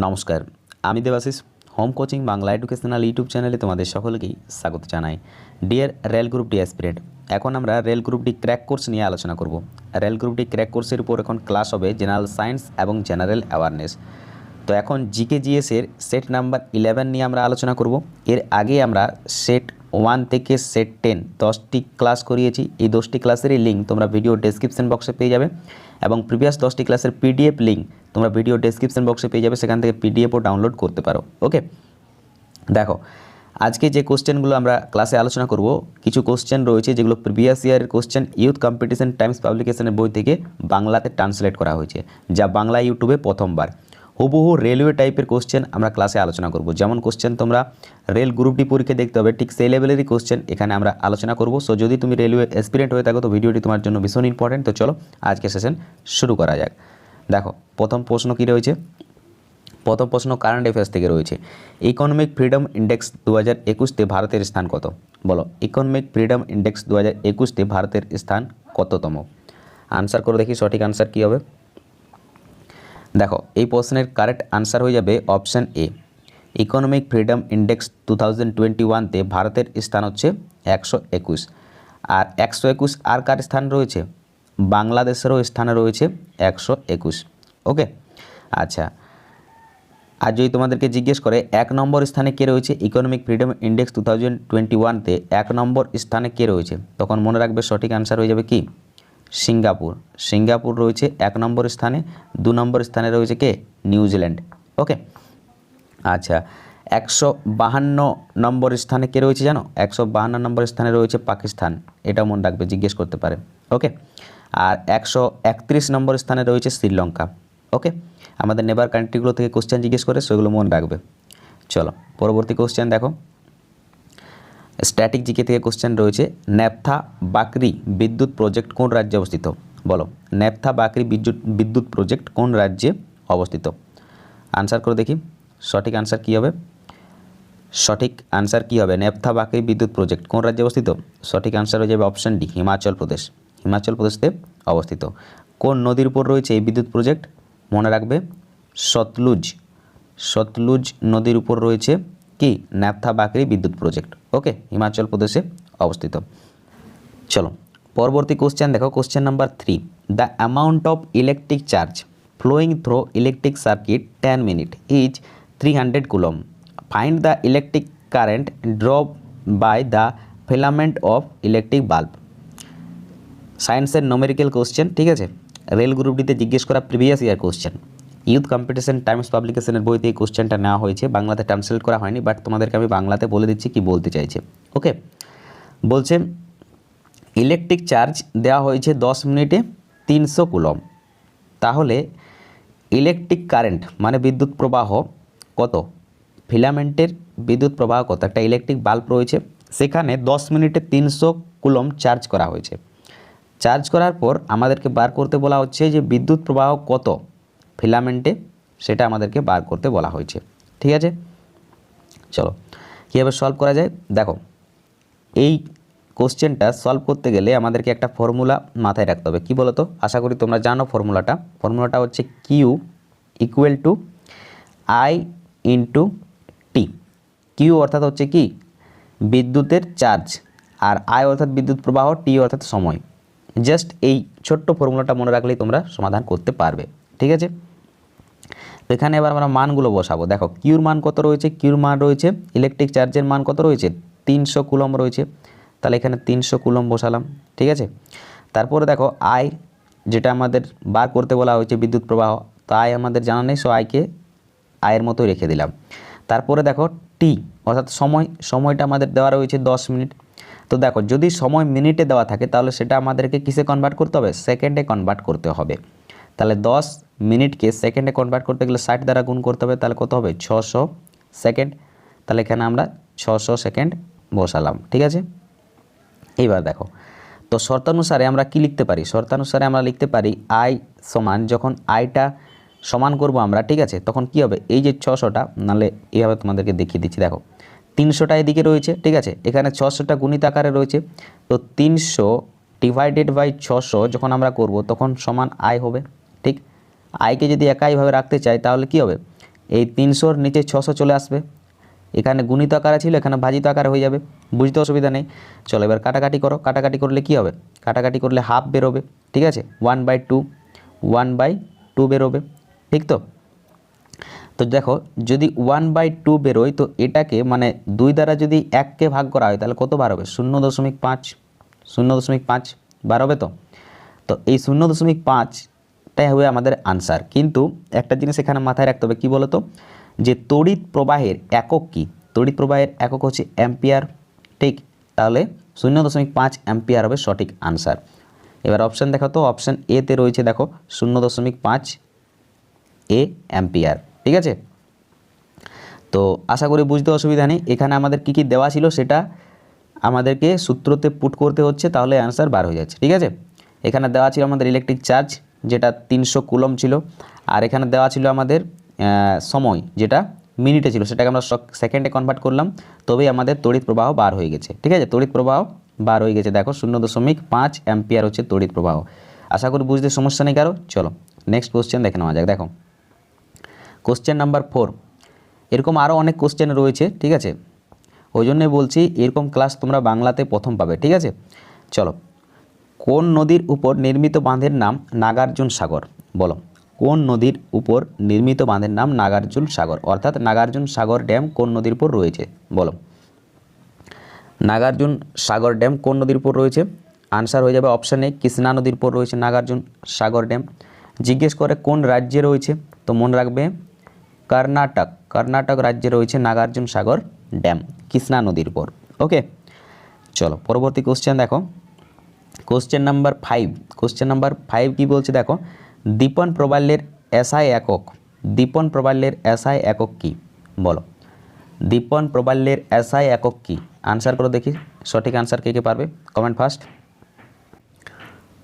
নমস্কার, আমি Debashis. Home coaching Bangla educational YouTube চ্যানেলে তোমাদের সকলকেই স্বাগত জানাই। Dear rail group D aspirant, এখন আমরা rail group D crack course নিয়ে আলোচনা করব। রেল গ্রুপ ডি ক্র্যাক কোর্সের উপর এখন ক্লাস হবে জেনারেল সায়েন্স এবং জেনারেল অ্যাওয়ারনেস। তো এখন জিকে জিএসের সেট নাম্বার 11 নিয়ে আমরা আলোচনা করব। এর আগে আমরা সেট 1 থেকে সেট 10 10টি ক্লাস করিয়েছি। এই 10টি ক্লাসেরই লিঙ্ক তোমরা ভিডিও ডেসক্রিপশন বক্সে পেয়ে যাবে এবং প্রিভিয়াস 10টি ক্লাসের পিডিএফ লিঙ্ক তোমরা ভিডিও ডেসক্রিপশন বক্সে পেয়ে যাবে, সেখান থেকে পিডিএফও ডাউনলোড করতে পারো। ওকে, দেখো আজকে যে কোশ্চেনগুলো আমরা ক্লাসে আলোচনা করব, কিছু কোশ্চেন রয়েছে যেগুলো প্রিভিয়াস ইয়ারের কোশ্চেন ইউথ কম্পিটিশন টাইমস পাবলিকেশনের বই থেকে বাংলাতে ট্রান্সলেট করা হয়েছে, যা বাংলা ইউটিউবে প্রথমবার। হুবহু রেলওয়ে টাইপের কোশ্চেন আমরা ক্লাসে আলোচনা করব। যেমন কোশ্চেন তোমরা রেল গ্রুপ ডি পরীক্ষা দেখতে হবে, ঠিক সেই লেভেলেরই কোশ্চেন এখানে আমরা আলোচনা করব। সো যদি তুমি রেলওয়ে অ্যাসপিরেন্ট হয়ে থাকো তো ভিডিওটি তোমার জন্য ভীষণ ইম্পর্টেন্ট। তো চলো আজকে সেশন শুরু করা যাক। দেখো প্রথম প্রশ্ন কী রয়েছে, প্রথম প্রশ্ন কারেন্ট অ্যাফেয়ার্স থেকে রয়েছে। ইকোনমিক ফ্রিডম ইন্ডেক্স 2021-তে ভারতের স্থান কত? বলো, ইকোনমিক ফ্রিডম ইন্ডেক্স 2021-তে ভারতের স্থান কততম? আনসার করে দেখি সঠিক আনসার কী হবে। দেখো এই প্রশ্নের কারেক্ট আনসার হয়ে যাবে option A. Economic freedom index 2021-তে ভারতের স্থান হচ্ছে 121। আর 121 আর কার স্থান রয়েছে? বাংলাদেশেরও স্থানে রয়েছে 121। ওকে, আচ্ছা, আর যদি তোমাদেরকে জিজ্ঞেস করে 1 নম্বর স্থানে কে রয়েছে ইকোনমিক ফ্রিডম ইন্ডেক্স 2021-তে 1 নম্বর স্থানে কে রয়েছে, তখন মনে রাখবে সঠিক আনসার হয়ে যাবে কি সিঙ্গাপুর। সিঙ্গাপুর রয়েছে 1 নম্বর স্থানে। 2 নম্বর স্থানে রয়েছে কে? নিউজিল্যান্ড। ওকে, আচ্ছা, 152 নম্বর স্থানে কে রয়েছে জানো? 152 নম্বর স্থানে রয়েছে পাকিস্তান, এটাও মনে রাখবে, জিজ্ঞেস করতে পারে। ওকে, আর 131 নম্বর স্থানে রয়েছে শ্রীলঙ্কা। ওকে, আমাদের নেবার কান্ট্রিগুলো থেকে কোশ্চেন জিজ্ঞেস করে, সেগুলো মনে রাখবে। চলো পরবর্তী কোশ্চেন দেখো, স্ট্যাটিক জিকে থেকে কোশ্চেন রয়েছে। নেপথা বাকরি বিদ্যুৎ প্রজেক্ট কোন রাজ্যে অবস্থিত? বলো, নেপথা বাকরি বিদ্যুৎ প্রজেক্ট কোন রাজ্যে অবস্থিত? আনসার করে দেখি সঠিক আনসার কী হবে। সঠিক আনসার কী হবে? নেপথা বাকরি বিদ্যুৎ প্রজেক্ট কোন রাজ্যে অবস্থিত? সঠিক আনসার হয়ে যাবে অপশান ডি, হিমাচল প্রদেশ। হিমাচল প্রদেশে অবস্থিত। কোন নদীর উপর রয়েছে এই বিদ্যুৎ প্রজেক্ট? মনে রাখবে সতলুজ। সতলুজ নদীর উপর রয়েছে কি নেপথা বাকরি বিদ্যুৎ প্রজেক্ট। ওকে, হিমাচল প্রদেশে অবস্থিত। চলো পরবর্তী কোশ্চেন দেখো, question number 3। The amount of electric charge flowing through electric circuit 10 minute is 300 coulomb. Find the electric current drop by the filament of electric bulb. সায়েন্সের নোমেরিক্যাল কোশ্চেন, ঠিক আছে, রেল গ্রুপ ডিতে জিজ্ঞেস করা previous year question. Youth competition times পাবলিকেশনের বইতে এই কোশ্চেনটা নেওয়া হয়েছে, বাংলাতে ট্রান্সলেট করা হয়নি, বাট তোমাদেরকে আমি বাংলাতে বলে দিচ্ছি কি বলতে চাইছে। ওকে, বলছে ইলেকট্রিক চার্জ দেওয়া হয়েছে 10 মিনিটে 300 কুলম। তাহলে ইলেকট্রিক কারেন্ট মানে বিদ্যুৎ প্রবাহ কত? ফিলামেন্টের বিদ্যুৎ প্রবাহ কত? একটা ইলেকট্রিক বাল্ব রয়েছে, সেখানে 10 মিনিটে 300 কুলম চার্জ করা হয়েছে। চার্জ করার পর আমাদেরকে বার করতে বলা হচ্ছে যে বিদ্যুৎ প্রবাহ কত ফিলামেন্টে, সেটা আমাদেরকে বার করতে বলা হয়েছে। ঠিক আছে, চলো কীভাবে সলভ করা যায় দেখো। এই কোশ্চেনটা সলভ করতে গেলে আমাদেরকে একটা ফর্মুলা মাথায় রাখতে হবে। কী বলো তো? আশা করি তোমরা জানো ফর্মুলাটা। ফর্মুলাটা হচ্ছে Q equal to I into T. Q অর্থাৎ হচ্ছে কি বিদ্যুতের চার্জ, আর আই অর্থাৎ বিদ্যুৎ প্রবাহ, টি অর্থাৎ সময়। জাস্ট এই ছোট্ট ফর্মুলাটা মনে রাখলেই তোমরা সমাধান করতে পারবে। ঠিক আছে, তো এখানে এবার আমরা মানগুলো বসাবো। দেখো কিউর মান কত রয়েছে? কিউর মান রয়েছে, ইলেকট্রিক চার্জের মান কত রয়েছে? 300 কুলম রয়েছে। তাহলে এখানে 300 কুলম বসালাম। ঠিক আছে, তারপরে দেখো আই, যেটা আমাদের বার করতে বলা হয়েছে বিদ্যুৎ প্রবাহ, তো আই আমাদের জানা নেই, সো আইকে আয়ের মতোই রেখে দিলাম। তারপরে দেখো টি অর্থাৎ সময়, সময়টা আমাদের দেওয়া রয়েছে 10 মিনিট। তো দেখো যদি সময় মিনিটে দেওয়া থাকে তাহলে সেটা আমাদেরকে কিসে কনভার্ট করতে হবে? সেকেন্ডে কনভার্ট করতে হবে। তাহলে 10 মিনিটকে সেকেন্ডে কনভার্ট করতে গেলে 60 দ্বারা গুণ করতে হবে, তাহলে কত হবে? 600 সেকেন্ড। তাহলে এখানে আমরা 600 সেকেন্ড বসালাম। ঠিক আছে, এইবার দেখো তো শর্তানুসারে আমরা কি লিখতে পারি? শর্তানুসারে আমরা লিখতে পারি আই সমান, যখন আইটা সমান করব আমরা, ঠিক আছে, তখন কি হবে? এই যে 600টা, নাহলে এইভাবে তোমাদেরকে দেখিয়ে দিচ্ছি। দেখো 300টা এদিকে রয়েছে, ঠিক আছে, এখানে 600টা গুণিত আকারে রয়েছে। তো 300 ডিভাইডেড বাই 600 যখন আমরা করব তখন সমান আই হবে। ঠিক, আইকে যদি একাইভাবে রাখতে চাই তাহলে কি হবে? এই 300-র নিচে 600 চলে আসবে, এখানে গুণিত আকারে ছিল এখানে ভাজিত আকারে হয়ে যাবে, বুঝতে অসুবিধা নেই। চলো এবার কাটাকাটি করো, কাটাকাটি করলে কি হবে, কাটাকাটি করলে হাফ বেরোবে, ঠিক আছে, 1/2 1/2 বেরোবে, ঠিক তো। তো দেখো যদি 1/2 বেরোয় তো এটাকে মানে 2 দ্বারা যদি 1কে ভাগ করা হয় তাহলে কত বার হবে, 0.5 0.5 বার হবে। তো এই 0.5টাই হবে আমাদের আনসার। কিন্তু একটা জিনিস এখানে মাথায় রাখতে হবে, কি বলতো, যে তড়িৎ প্রবাহের একক কি, তড়িৎ প্রবাহের একক হচ্ছে অ্যাম্পিয়ার, ঠিক, তাহলে 0.5 অ্যাম্পিয়ার হবে সঠিক আনসার। এবার অপশান দেখো তো, অপশান এতে রয়েছে দেখো 0.5 অ্যাম্পিয়ার, ঠিক আছে। তো আশা করি বুঝতে অসুবিধা নেই। এখানে আমাদের কি কি দেওয়া ছিল সেটা আমাদেরকে সূত্রতে পুট করতে হচ্ছে, তাহলে অ্যান্সার বার হয়ে যাচ্ছে, ঠিক আছে। এখানে দেওয়া ছিল আমাদের ইলেকট্রিক চার্জ যেটা 300 কুলম ছিল, আর এখানে দেওয়া ছিল আমাদের সময় যেটা মিনিটে ছিল, সেটাকে আমরা সেকেন্ডে কনভার্ট করলাম, তবেই আমাদের তড়িৎ প্রবাহ বার হয়ে গেছে, ঠিক আছে। তড়িৎ প্রবাহ বার হয়ে গেছে, দেখো 0.5 অ্যাম্পিয়ার হচ্ছে তড়িৎ প্রবাহ। আশা করি বুঝতে সমস্যা নেই কারো। চলো নেক্সট কোশ্চেন দেখে নেওয়া যাক। দেখো কোশ্চেন নাম্বার 4, এরকম আরও অনেক কোশ্চেন রয়েছে, ঠিক আছে, ওই জন্যই বলছি এরকম ক্লাস তোমরা বাংলাতে প্রথম পাবে, ঠিক আছে। চলো, কোন নদীর উপর নির্মিত বাঁধের নাম নাগার্জুন সাগর, বলো কোন নদীর উপর নির্মিত বাঁধের নাম নাগার্জুন সাগর, অর্থাৎ নাগার্জুন সাগর ড্যাম কোন নদীর উপর রয়েছে, বলো নাগার্জুন সাগর ড্যাম কোন নদীর উপর রয়েছে। আনসার হয়ে যাবে অপশান এ, কৃষ্ণা নদীর উপর রয়েছে নাগার্জুন সাগর ড্যাম। জিজ্ঞেস করে কোন রাজ্যে রয়েছে, তো মনে রাখবে কর্ণাটক, কর্ণাটক রাজ্যে রয়েছে নাগার্জুন সাগর ড্যাম কৃষ্ণা নদীর উপর। ওকে, চলো পরবর্তী কোশ্চেন দেখো, কোশ্চেন নাম্বার 5। কোশ্চেন নাম্বার 5 কি বলছে দেখো, দীপন প্রবাল্যের এসআই একক, দীপন প্রবাল্যের এসআই একক কি, বলো দীপন প্রবাল্যের এসআই একক কি। আনসার করো দেখি, সঠিক আনসার কে কে পারবে, কমেন্ট ফার্স্ট।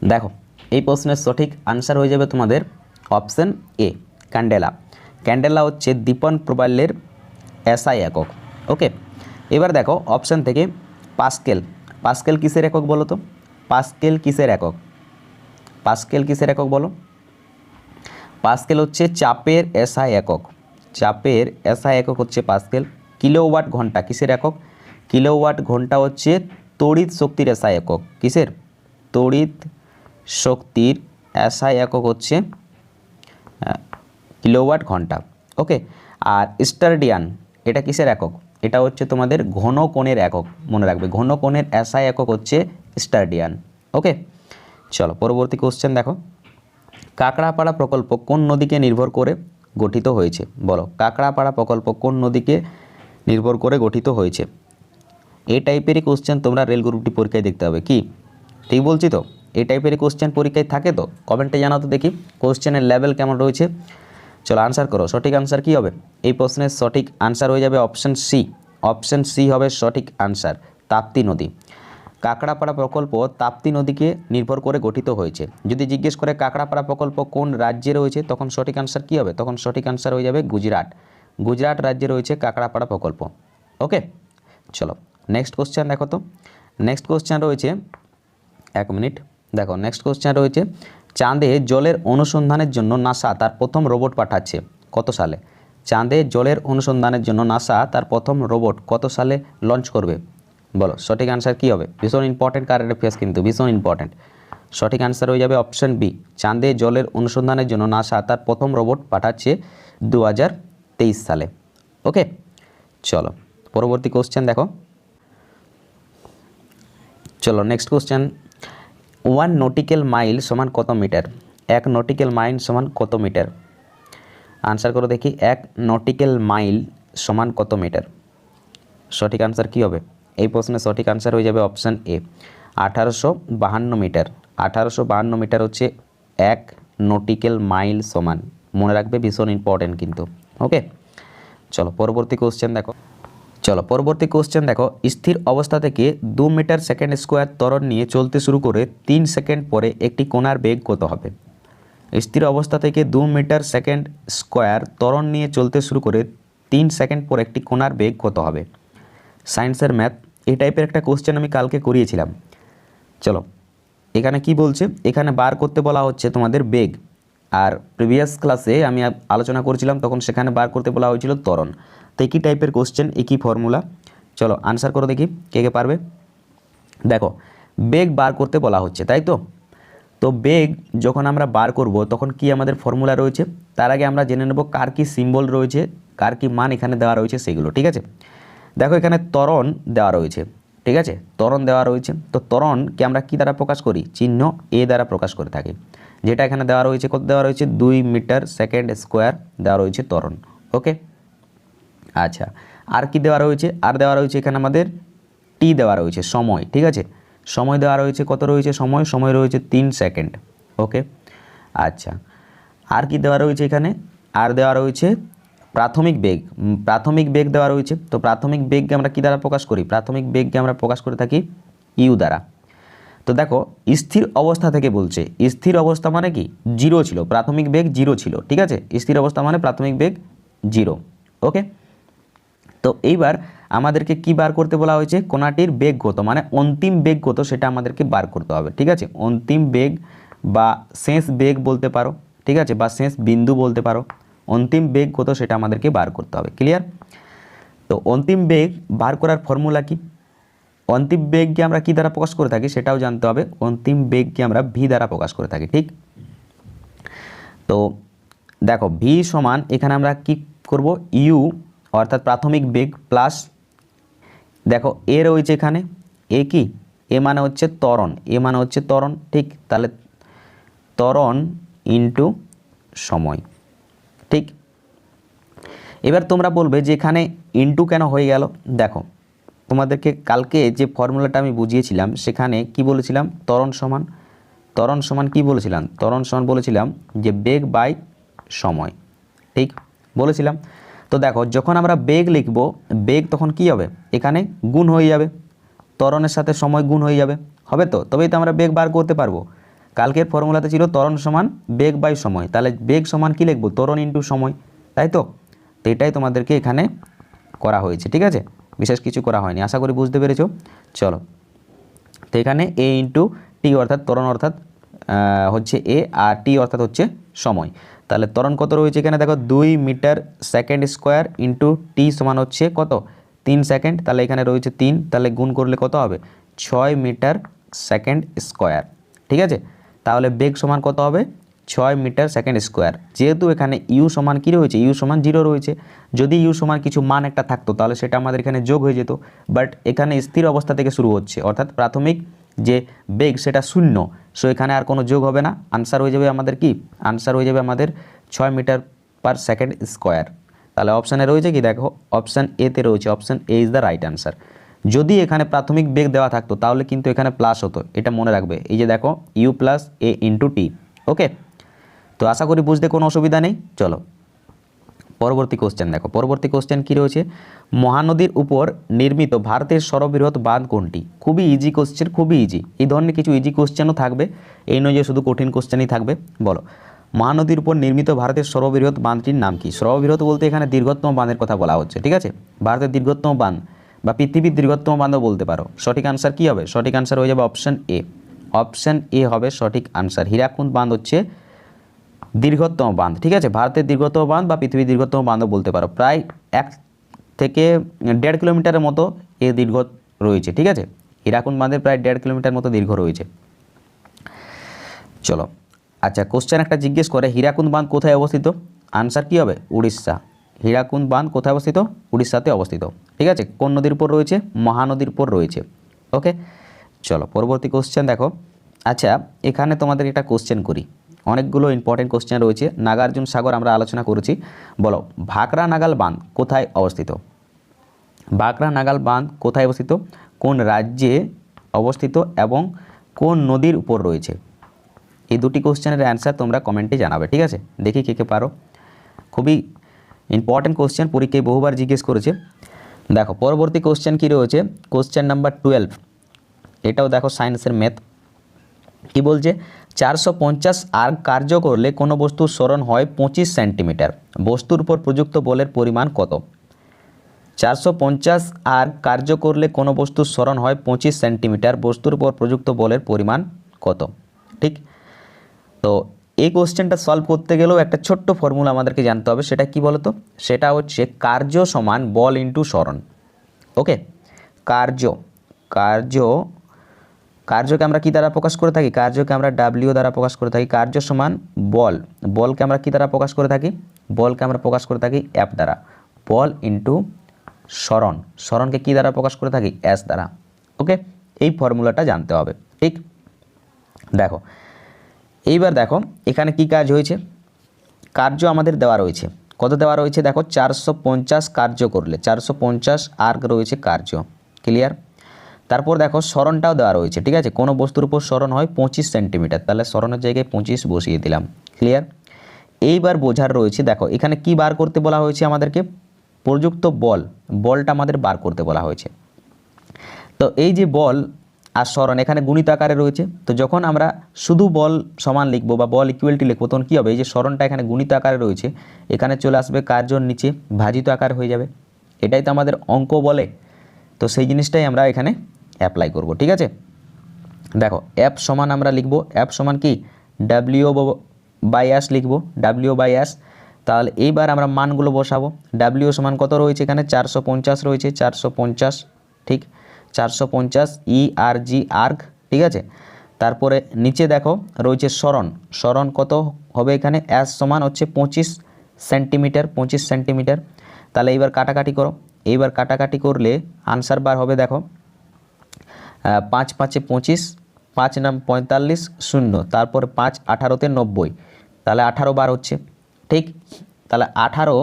দেখো এই প্রশ্নের সঠিক আনসার হয়ে যাবে তোমাদের অপশন এ, ক্যান্ডেলা। ক্যান্ডেলা হচ্ছে দীপন প্রবাল্যের এসআই একক। ওকে, এবার দেখো অপশান থেকে পাস্কেল, পাস্কেল কিসের একক বলো তো, পাস্কেল কিসের একক, পাস্কেল কিসের একক বলো। পাস্কেল হচ্ছে চাপের এসআই একক, চাপের এসআই একক হচ্ছে পাস্কেল। কিলোওয়াট ঘন্টা কিসের একক, কিলোওয়াট ঘন্টা হচ্ছে তড়িৎ শক্তির এসআই একক, কিসের, তড়িৎ শক্তির এসআই একক হচ্ছে কিলোওয়াট ঘন্টা। ওকে, আর স্টারডিয়ান এটা কিসের একক, এটা হচ্ছে তোমাদের ঘনকোণের একক, মনে রাখবে ঘনকোণের এসআই একক হচ্ছে স্টারডিয়ান। ওকে, চলো পরবর্তী কোশ্চেন দেখো, কাকড়াপাড়া প্রকল্প কোন নদীকে নির্ভর করে গঠিত হয়েছে, বলো কাকড়াপাড়া প্রকল্প কোন নদীকে নির্ভর করে গঠিত হয়েছে। এই টাইপেরই কোশ্চেন তোমরা রেল গ্রুপটি পরীক্ষায় দেখতে হবে, কি ঠিক বলছি তো, এই টাইপেরই কোশ্চেন পরীক্ষায় থাকে, তো কমেন্টে জানাও তো দেখি কোশ্চেনের লেভেল কেমন রয়েছে। চলো আনসার করো, সঠিক আনসার কি হবে, এই প্রশ্নের সঠিক আনসার হয়ে যাবে অপশান সি, অপশান সি হবে সঠিক আনসার, তাপ্তি নদী। কাকড়াপাড়া প্রকল্প তাপ্তি নদীকে নির্ভর করে গঠিত হয়েছে। যদি জিজ্ঞেস করে কাকড়াপাড়া প্রকল্প কোন রাজ্যে রয়েছে, তখন সঠিক আনসার কী হবে, তখন সঠিক আনসার হয়ে যাবে গুজরাট, গুজরাট রাজ্যে রয়েছে কাকড়াপাড়া প্রকল্প। ওকে, চলো নেক্সট কোশ্চেন দেখো তো, নেক্সট কোশ্চেন রয়েছে, এক মিনিট দেখো, নেক্সট কোশ্চেন রয়েছে, চাঁদে জলের অনুসন্ধানের জন্য নাসা তার প্রথম রোবট পাঠাচ্ছে কত সালে, চাঁদে জলের অনুসন্ধানের জন্য নাসা তার প্রথম রোবট কত সালে লঞ্চ করবে, বলো সঠিক আনসার কী হবে। ভীষণ ইম্পর্টেন্ট কারেন্ট অ্যাফেয়ার্স, কিন্তু ভীষণ ইম্পর্টেন্ট। সঠিক আনসার হয়ে যাবে অপশান বি, চাঁদে জলের অনুসন্ধানের জন্য নাসা তার প্রথম রোবট পাঠাচ্ছে 2023 সালে। ওকে, চলো পরবর্তী কোশ্চেন দেখো, চলো নেক্সট কোশ্চেন, 1 নটিক্যাল মাইল সমান কত মিটার, 1 নটিক্যাল মাইল সমান কত মিটার। আনসার করো দেখি, 1 নটিক্যাল মাইল সমান কত মিটার। সঠিক আনসার কী হবে, এই প্রশ্নের সঠিক আনসার হয়ে যাবে অপশান এ, 1852 মিটার। 1852 মিটার হচ্ছে 1 নটিক্যাল মাইল সমান, মনে রাখবে ভীষণ ইম্পর্টেন্ট কিন্তু। ওকে, চলো পরবর্তী কোশ্চেন দেখো, চলো পরবর্তী কোশ্চেন দেখো, স্থির অবস্থা থেকে 2 মিটার সেকেন্ড স্কোয়ার ত্বরণ নিয়ে চলতে শুরু করে 3 সেকেন্ড পরে একটি কোণার বেগ কত হবে। স্থির অবস্থা থেকে 2 মিটার সেকেন্ড স্কোয়ার ত্বরণ নিয়ে চলতে শুরু করে 3 সেকেন্ড পরে একটি কোণার বেগ কত হবে। সায়েন্সের ম্যাথ, এই টাইপের একটা কোশ্চেন আমি কালকে করিয়েছিলাম। চলো এখানে কি বলছে, এখানে বার করতে বলা হচ্ছে তোমাদের বেগ, আর প্রিভিয়াস ক্লাসে আমি আলোচনা করছিলাম তখন সেখানে বার করতে বলা হয়েছিল ত্বরণ। তো একই টাইপের কোশ্চেন, একই ফর্মুলা। চলো আনসার করো দেখি কে কে পারবে। দেখো বেগ বার করতে বলা হচ্ছে, তাই তো? তো বেগ যখন আমরা বার করব তখন কি আমাদের ফর্মুলা রয়েছে, তার আগে আমরা জেনে নেব কার কি সিম্বল রয়েছে, কার কি মান এখানে দেওয়া রয়েছে সেগুলো, ঠিক আছে? দেখো এখানে ত্বরণ দেওয়া রয়েছে, ঠিক আছে? ত্বরণ দেওয়া রয়েছে। তো ত্বরণকে আমরা কি দ্বারা প্রকাশ করি? চিহ্ন এ দ্বারা প্রকাশ করে থাকি। যেটা এখানে দেওয়া রয়েছে, কত দেওয়া রয়েছে? 2 মিটার সেকেন্ড স্কোয়ার দেওয়া রয়েছে ত্বরণ। ওকে, আচ্ছা আর কি দেওয়া রয়েছে? আর দেওয়া রয়েছে এখানে আমাদের টি দেওয়া রয়েছে, সময়, ঠিক আছে? সময় দেওয়া রয়েছে, কত রয়েছে সময়? সময় রয়েছে 3 সেকেন্ড। ওকে, আচ্ছা আর কি দেওয়া রয়েছে এখানে? আর দেওয়া রয়েছে প্রাথমিক বেগ। প্রাথমিক বেগ দেওয়া রয়েছে। তো প্রাথমিক বেগকে আমরা কি দ্বারা প্রকাশ করি? প্রাথমিক বেগকে আমরা প্রকাশ করে থাকি ইউ দ্বারা। তো দেখো স্থির অবস্থা থেকে বলছে, স্থির অবস্থা মানে কি? 0 ছিল, প্রাথমিক বেগ 0 ছিল, ঠিক আছে? স্থির অবস্থা মানে প্রাথমিক বেগ 0। ওকে, তো এইবার আমাদেরকে কি বার করতে বলা হয়েছে? কোণাটির বেগ কত, মানে অন্তিম বেগ কত সেটা আমাদেরকে বার করতে হবে, ঠিক আছে? অন্তিম বেগ বা শেষ বেগ বলতে পারো, ঠিক আছে? বা শেষ বিন্দু বলতে পারো। অন্তিম বেগ কত সেটা আমাদেরকে বার করতে হবে। ক্লিয়ার? তো অন্তিম বেগ বার করার ফর্মুলা কি? অন্তিম বেগকে আমরা কি দ্বারা প্রকাশ করে থাকি সেটাও জানতে হবে। অন্তিম বেগকে আমরা ভি দ্বারা প্রকাশ করে থাকি, ঠিক? তো দেখো ভি সমান এখানে আমরা কি করব? ইউ অর্থাৎ প্রাথমিক বেগ প্লাস, দেখো এ রয়েছে এখানে, এ কি? এ মানে হচ্ছে ত্বরণ, এ মানে হচ্ছে ত্বরণ, ঠিক? তাহলে ত্বরণ ইনটু সময়, ঠিক? এবার তোমরা বলবে যে এখানে ইনটু কেন হয়ে গেল? দেখো তোমাদেরকে কালকে যে ফর্মুলাটা আমি বুঝিয়েছিলাম সেখানে কি বলেছিলাম? ত্বরণ সমান কি বলেছিলাম? ত্বরণ সমান বলেছিলাম যে বেগ বাই সময়, ঠিক বলেছিলাম। তো দেখো যখন আমরা বেগ লিখব, বেগ তখন কি হবে? এখানে গুণ হয়ে যাবে, ত্বরণের সাথে সময় গুণ হয়ে যাবে, হবে তো? তবেই তো আমরা বেগ বার করতে পারবো। কালকের ফর্মুলাতে ছিল ত্বরণ সমান বেগ বাই সময়, তাহলে বেগ সমান কি লিখবো? ত্বরণ ইনটু সময়, তাই তো? তো এটাই তোমাদেরকে এখানে করা হয়েছে, ঠিক আছে? বিশেষ কিছু করা হয়নি, আশা করি বুঝতে পেরেছো। চলো, তো এখানে এ ইন্টু টি অর্থাৎ ত্বরণ অর্থাৎ হচ্ছে এ, আর টি অর্থাৎ হচ্ছে সময়। তাহলে ত্বরণ কত রয়েছে এখানে? দেখো 2 metre second square into T সমান হচ্ছে কত? 3 সেকেন্ড। তাহলে এখানে রয়েছে 3, তাহলে গুণ করলে কত হবে? 6 মিটার সেকেন্ড স্কোয়ার, ঠিক আছে? তাহলে বেগ সমান কত হবে? 6 মিটার সেকেন্ড স্কোয়ার। যেহেতু এখানে ইউ সমান কী রয়েছে? ইউ সমান 0 রয়েছে। যদি ইউ সমান কিছু মান একটা থাকতো তাহলে সেটা আমাদের এখানে যোগ হয়ে যেত, বাট এখানে স্থির অবস্থা থেকে শুরু হচ্ছে, অর্থাৎ প্রাথমিক যে বেগ সেটা 0। সো এখানে আর কোনো যোগ হবে না, আনসার হয়ে যাবে আমাদের কি? আনসার হয়ে যাবে আমাদের 6 মিটার পার সেকেন্ড স্কোয়ার। তাহলে অপশানে রয়েছে কি? দেখো অপশান এতে রয়েছে, option A is the right answer. যদি এখানে প্রাথমিক বেগ দেওয়া থাকতো তাহলে কিন্তু এখানে প্লাস হতো, এটা মনে রাখবে। এই যে দেখো you plus A into T. ওকে, তো আশা করি বুঝতে কোনো অসুবিধা নেই। চলো পরবর্তী কোশ্চেন দেখো, পরবর্তী কোশ্চেন কী রয়েছে? মহানদীর উপর নির্মিত ভারতের সর্ববৃহৎ বাঁধ কোনটি? খুবই ইজি কোশ্চেন, খুবই ইজি। এই ধরনের কিছু ইজি কোশ্চেনও থাকবে, এই নয় যে শুধু কঠিন কোশ্চেনই থাকবে। বলো মহানদীর উপর নির্মিত ভারতের সর্ববৃহৎ বাঁধটির নাম কি? সর্ববৃহৎ বলতে এখানে দীর্ঘতম বাঁধের কথা বলা হচ্ছে, ঠিক আছে? ভারতের দীর্ঘতম বাঁধ বা পৃথিবীর দীর্ঘতম বাঁধও বলতে পারো। সঠিক আনসার কী হবে? সঠিক আনসার হয়ে যাবে অপশান এ। অপশান এ হবে সঠিক আনসার। হীরাকুদ বাঁধ হচ্ছে দীর্ঘতম বাঁধ, ঠিক আছে? ভারতের দীর্ঘতম বাঁধ বা পৃথিবীর দীর্ঘতম বাঁধও বলতে পারো। প্রায় 1 থেকে 1.5 কিলোমিটারের মতো এর দীর্ঘ রয়েছে, ঠিক আছে? হীরাকুদ বাঁধের প্রায় 1.5 কিলোমিটার মতো দীর্ঘ রয়েছে। চলো আচ্ছা, কোশ্চেন একটা জিজ্ঞেস করে হীরাকুদ বাঁধ কোথায় অবস্থিত? আনসার কী হবে? উড়িষ্যা। হীরাকুদ বাঁধ কোথায় অবস্থিত? উড়িষ্যাতে অবস্থিত, ঠিক আছে? কোন নদীর উপর রয়েছে? মহানদীর উপর রয়েছে। ওকে, চলো পরবর্তী কোশ্চেন দেখো। আচ্ছা এখানে তোমাদের একটা কোশ্চেন করি, অনেকগুলো ইম্পর্টেন্ট কোশ্চেন রয়েছে। নাগার্জুন সাগর আমরা আলোচনা করেছি। বলো ভাকরা নাগাল বাঁধ কোথায় অবস্থিত? ভাকরা নাগাল বাঁধ কোথায় অবস্থিত? কোন রাজ্যে অবস্থিত এবং কোন নদীর উপর রয়েছে? এই দুটি কোশ্চেনের অ্যান্সার তোমরা কমেন্টে জানাবে, ঠিক আছে? দেখি কে কে পারো। খুবই ইম্পর্টেন্ট কোশ্চেন, পরীক্ষায় বহুবার জিজ্ঞেস করেছে। দেখো পরবর্তী কোশ্চেন কী রয়েছে? Question number 12। এটাও দেখো সায়েন্সের ম্যাথ। কি বলছে? 450 আর কার্য করলে কোনো বস্তুর সরণ হয় 25 সেন্টিমিটার, বস্তুর উপর প্রযুক্ত বলের পরিমাণ কত? 450 আর কার্য করলে কোনো বস্তুর সরণ হয় 25 সেন্টিমিটার, বস্তুর উপর প্রযুক্ত বলের পরিমাণ কত? ঠিক, তো এই কোশ্চেনটা সলভ করতে গেলেও একটা ছোট্ট ফর্মুলা আমাদেরকে জানতে হবে, সেটা কি বলতো? সেটা হচ্ছে কার্য সমান বল ইন্টু সরণ। ওকে, কার্যকে আমরা কি দ্বারা প্রকাশ করে থাকি? কার্যকে আমরা ডাব্লিউ দ্বারা প্রকাশ করে থাকি। কার্য সমান বল, বলকে আমরা কি দ্বারা প্রকাশ করে থাকি? বলকে আমরা প্রকাশ করে থাকি এফ দ্বারা। বল ইন্টু সরণ, সরণকে কি দ্বারা প্রকাশ করে থাকি? এস দ্বারা। ওকে, এই ফর্মুলাটা জানতে হবে। ঠিক, দেখো এইবার দেখো এখানে কি কাজ হয়েছে। কার্য আমাদের দেওয়া রয়েছে, কত দেওয়া রয়েছে দেখো? 450 কার্য করলে 450 আর্ক রয়েছে কার্য। ক্লিয়ার? তারপর দেখো সরণটাও দেওয়া রয়েছে। ঠিক আছে, কোনো বস্তুর উপর সরণ হয় 25 সেন্টিমিটার, তাহলে সরণের জায়গায় 25 বসিয়ে দিলাম। ক্লিয়ার? এইবার বোঝার রয়েছে, দেখো এখানে কি বার করতে বলা হয়েছে আমাদেরকে? প্রযুক্ত বল, বলটা আমাদের বার করতে বলা হয়েছে। তো এই যে বল আর সরণ এখানে গুণিত আকারে রয়েছে, তো যখন আমরা শুধু বল সমান লিখবো বা বল ইকুয়ালটি লিখবো, তখন কী হবে? এই যে সরণটা এখানে গুণিত আকারে রয়েছে, এখানে চলে আসবে কার্যর নিচে ভাজিত আকার হয়ে যাবে। এটাই তো আমাদের অঙ্ক বলে, তো সেই জিনিসটাই আমরা এখানে অ্যাপ্লাই করব। ঠিক আছে, দেখো এফ সমান আমরা লিখবো, এফ সমান কি? ডাব্লিউ বাই এস লিখবো, ডাব্লিউ বাই এস। তাহলে এইবার আমরা মানগুলো বসাবো। ডাব্লিউ সমান কত রয়েছে এখানে? 450 রয়েছে, 450। ঠিক, 450 ই আর জি আর্ক। ঠিক আছে, তারপরে নিচে দেখো রয়েছে সরণ, সরণ কত হবে এখানে? এস সমান হচ্ছে 25 সেন্টিমিটার, 25 সেন্টিমিটার। তাহলে এইবার কাটাকাটি করো, এইবার কাটাকাটি করলে আনসার বার হবে দেখো 5 5 25, 5 নাম 45, 0, তারপরে 5 18তে 90, তাহলে 18 বার হচ্ছে। ঠিক, তাহলে 18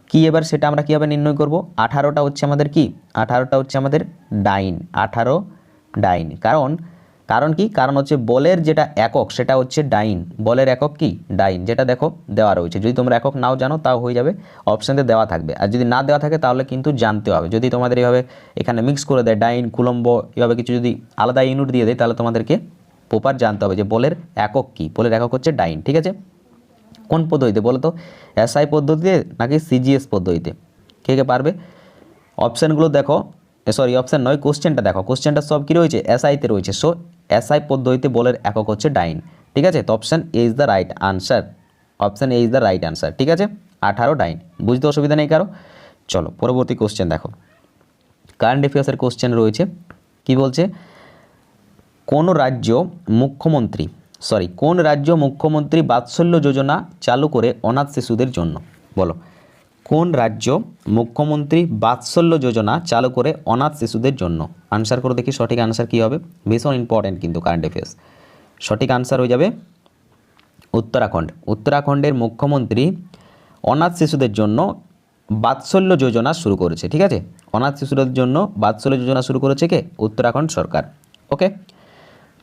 কি এবার সেটা আমরা কীভাবে নির্ণয় করব? 18টা হচ্ছে আমাদের কি? 18টা হচ্ছে আমাদের ডাইন, 18 ডাইন। কারণ কি? কারণ হচ্ছে বলের যেটা একক সেটা হচ্ছে ডাইন, বলের একক কি? ডাইন, যেটা দেখো দেওয়া রয়েছে। যদি তোমরা একক নাও জানো তাও হয়ে যাবে, অপশানে দেওয়া থাকবে। আর যদি না দেওয়া থাকে তাহলে কিন্তু জানতে হবে। যদি তোমাদের এইভাবে এখানে মিক্স করে দেয় ডাইন কুলম্ব এভাবে কিছু যদি আলাদা ইউনিট দিয়ে দেয়, তাহলে তোমাদেরকে প্রপার জানতে হবে যে বলের একক কি। বলের একক হচ্ছে ডাইন। ঠিক আছে, কোন পদ্ধতিতে বলো তো? এসআই পদ্ধতিতে নাকি সিজিএস পদ্ধতিতে? কে কে পারবে? অপশানগুলো দেখো, সরি অপশান নয়, কোশ্চেনটা দেখো। কোশ্চেনটা সব কী রয়েছে? এসআইতে রয়েছে। সো এসআই পদ্ধতিতে বলের একক হচ্ছে ডাইন। ঠিক আছে, তো option A is the right answer. Option A is the right answer. ঠিক আছে, 18 ডাইন। বুঝতে অসুবিধা নেই কারো? চলো পরবর্তী কোশ্চেন দেখো। কারেন্ট অ্যাফেয়ার্সের কোশ্চেন রয়েছে। কি বলছে? কোন রাজ্য মুখ্যমন্ত্রী বাৎসল্য যোজনা চালু করে অনাথ শিশুদের জন্য? বলো, কোন রাজ্য মুখ্যমন্ত্রী বাৎসল্য যোজনা চালু করে অনাথ শিশুদের জন্য? আনসার করে দেখি, সঠিক আনসার কী হবে? ভীষণ ইম্পর্টেন্ট কিন্তু কারেন্ট অ্যাফেয়ার্স। সঠিক আনসার হয়ে যাবে উত্তরাখণ্ড। উত্তরাখণ্ডের মুখ্যমন্ত্রী অনাথ শিশুদের জন্য বাৎসল্য যোজনা শুরু করেছে। ঠিক আছে, অনাথ শিশুদের জন্য বাৎসল্য যোজনা শুরু করেছে কে? উত্তরাখণ্ড সরকার। ওকে,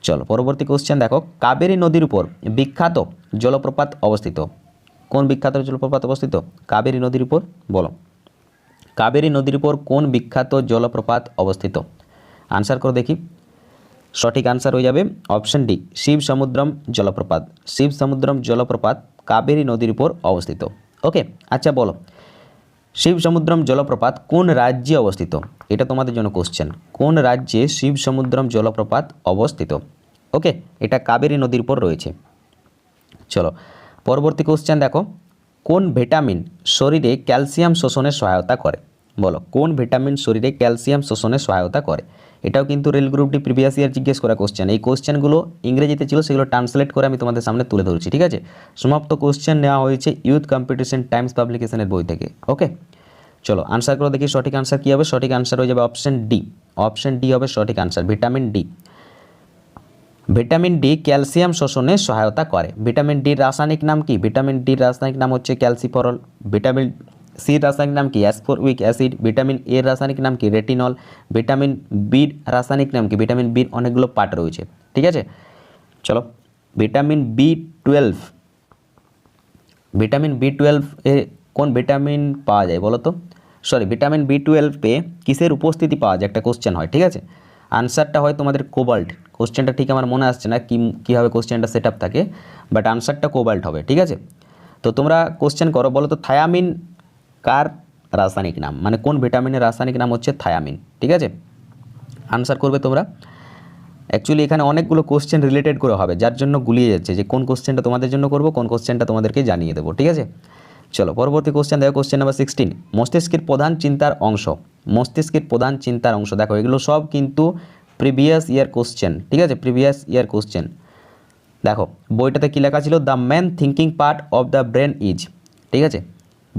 চলো পরবর্তী কোশ্চেন দেখো। কাবেরী নদীর উপর বিখ্যাত জলপ্রপাত অবস্থিত? কোন বিখ্যাত জলপ্রপাত অবস্থিত? কাবেরী নদীর উপর। বলো, কাবেরী নদীর উপর কোন বিখ্যাত জলপ্রপাত অবস্থিত? আনসার করে দেখি, সঠিক আনসার হয়ে যাবে অপশন ডি, শিব সমুদ্রম জলপ্রপাত। শিব সমুদ্রম জলপ্রপাত কাবেরী নদীর উপর অবস্থিত। ওকে, আচ্ছা বলো, শিব সমুদ্রম জলপ্রপাত কোন রাজ্যে অবস্থিত? এটা তোমাদের জন্য কোশ্চেন। কোন রাজ্যে শিব সমুদ্রম জলপ্রপাত অবস্থিত? ওকে, এটা কাবেরী নদীর উপর রয়েছে। চলো পরবর্তী কোশ্চেন দেখো। কোন ভিটামিন শরীরে ক্যালসিয়াম শোষণে সহায়তা করে? বলো, কোন ভিটামিন শরীরে ক্যালসিয়াম শোষণে সহায়তা করে? এটাও কিন্তু rail group D previous year জিজ্ঞেস করা কোশ্চেন। এই কোশ্চেনগুলো ইংরেজিতে ছিল, সেগুলো ট্রান্সলেট করে আমি তোমাদের সামনে তুলে ধরছি। ঠিক আছে, সমাপ্ত কোশ্চেন নেওয়া হয়েছে ইউথ কম্পিটিশন টাইমস পাবলিকেশনের বই থেকে। ওকে, চলো আনসার করে দেখি, সঠিক আনসার কী হবে? সঠিক আনসার হয়ে যাবে অপশন ডি। অপশন ডি হবে সঠিক answer, vitamin D. Vitamin D calcium শোষণে সহায়তা করে। ভিটামিন ডির রাসায়নিক নাম কি? ভিটামিন ডির রাসায়নিক নাম হচ্ছে ক্যালসিফরল। ভিটামিন সির রাসায়নিক নাম কি? অ্যাসফরবিক অ্যাসিড। ভিটামিন এর রাসায়নিক নাম কি? রেটিনল। ভিটামিন বির রাসায়নিক নাম কি? ভিটামিন বির অনেকগুলো পার্ট রয়েছে। ঠিক আছে, চলো ভিটামিন বি12। ভিটামিন বি12 এ কোন ভিটামিন পাওয়া যায় বলো তো? সরি, ভিটামিন বি12 কিসের উপস্থিতি পাওয়া যায়? একটা কোশ্চেন হয়। ঠিক আছে, আনসারটা হয় তোমাদের কোবাল্ট। কোশ্চেনটা ঠিক আমার মনে আসছে না কীভাবে কোশ্চেনটা সেট আপ থাকে, বাট আনসারটা কোবাল্ট হবে। ঠিক আছে, তো তোমরা কোশ্চেন করো, বলো তো থায়ামিন কার রাসায়নিক নাম? মানে কোন ভিটামিনের রাসায়নিক নাম হচ্ছে থায়ামিন। ঠিক আছে, আনসার করবে তোমরা অ্যাকচুয়ালি এখানে অনেকগুলো কোশ্চেন রিলেটেড করে হবে, যার জন্য গুলিয়ে যাচ্ছে যে কোন কোশ্চেনটা তোমাদের জন্য করব, কোন কোশ্চেনটা তোমাদেরকে জানিয়ে দেবো, ঠিক আছে। চলো পরবর্তী কোশ্চেন দেখো, কোশ্চেন নাম্বার 16, মস্তিষ্কের প্রধান চিন্তার অংশ। মস্তিষ্কের প্রধান চিন্তার অংশ, দেখো এগুলো সব কিন্তু প্রিভিয়াস ইয়ার কোশ্চেন, ঠিক আছে, প্রিভিয়াস ইয়ার কোশ্চেন। দেখো বইটাতে কী লেখা ছিল, the main thinking part of the brain is, ঠিক আছে।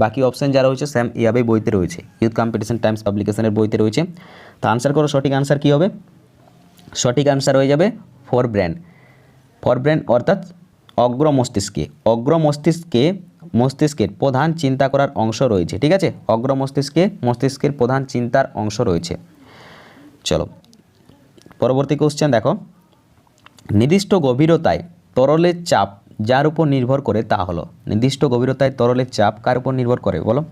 বাকি অপশান যা রয়েছে সেম ইয়াবে বইতে রয়েছে, ইউথ কম্পিটিশন টাইমস পাবলিকেশনের বইতে রয়েছে। তো আনসার করো, সঠিক আনসার কী হবে? সঠিক আনসার হয়ে যাবে ফোর ব্রেন। ফোর ব্রেন অর্থাৎ অগ্র মস্তিষ্কে, অগ্র মস্তিষ্কে মস্তিষ্কের প্রধান চিন্তা করার অংশ রয়েছে, ঠিক আছে, অগ্র মস্তিষ্কে মস্তিষ্কের প্রধান চিন্তার অংশ রয়েছে। চলো পরবর্তী কোশ্চেন দেখো, নির্দিষ্ট গভীরতায় তরলের চাপ যার উপর নির্ভর করে তা হলো। নির্দিষ্ট গভীরতায় তরলের চাপ কার উপর নির্ভর করে বলো?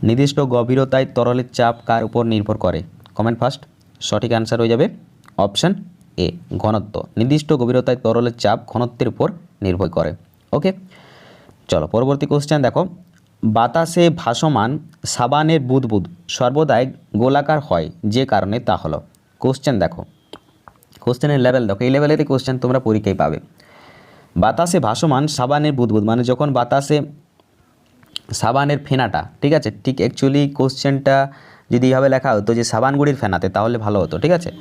নির্দিষ্ট গভীরতায় তরলের চাপ কার উপর নির্ভর করে? Comment first. সঠিক আনসার হয়ে যাবে অপশান এ, ঘনত্ব। নির্দিষ্ট গভীরতায় তরলের চাপ ঘনত্বের উপর নির্ভর করে। ওকে, চলো পরবর্তী কোশ্চেন দেখো, বাতাসে ভাসমান সাবানের বুদবুদ সর্বদাই গোলাকার হয় যে কারণে তা হলো। কোশ্চেন দেখো, কোশ্চেনের লেভেল দেখো, এই লেভেলেরই কোশ্চেন তোমরা পরীক্ষায় পাবে। বাতাসে ভাসমান সাবানের বুদবুদ মানে যখন বাতাসে সাবানের ফেনাটা, ঠিক আছে, ঠিক অ্যাকচুয়ালি কোশ্চেনটা যদি এইভাবে লেখা হতো যে সাবানগুড়ির ফেনাতে, তাহলে ভালো হতো, ঠিক আছে।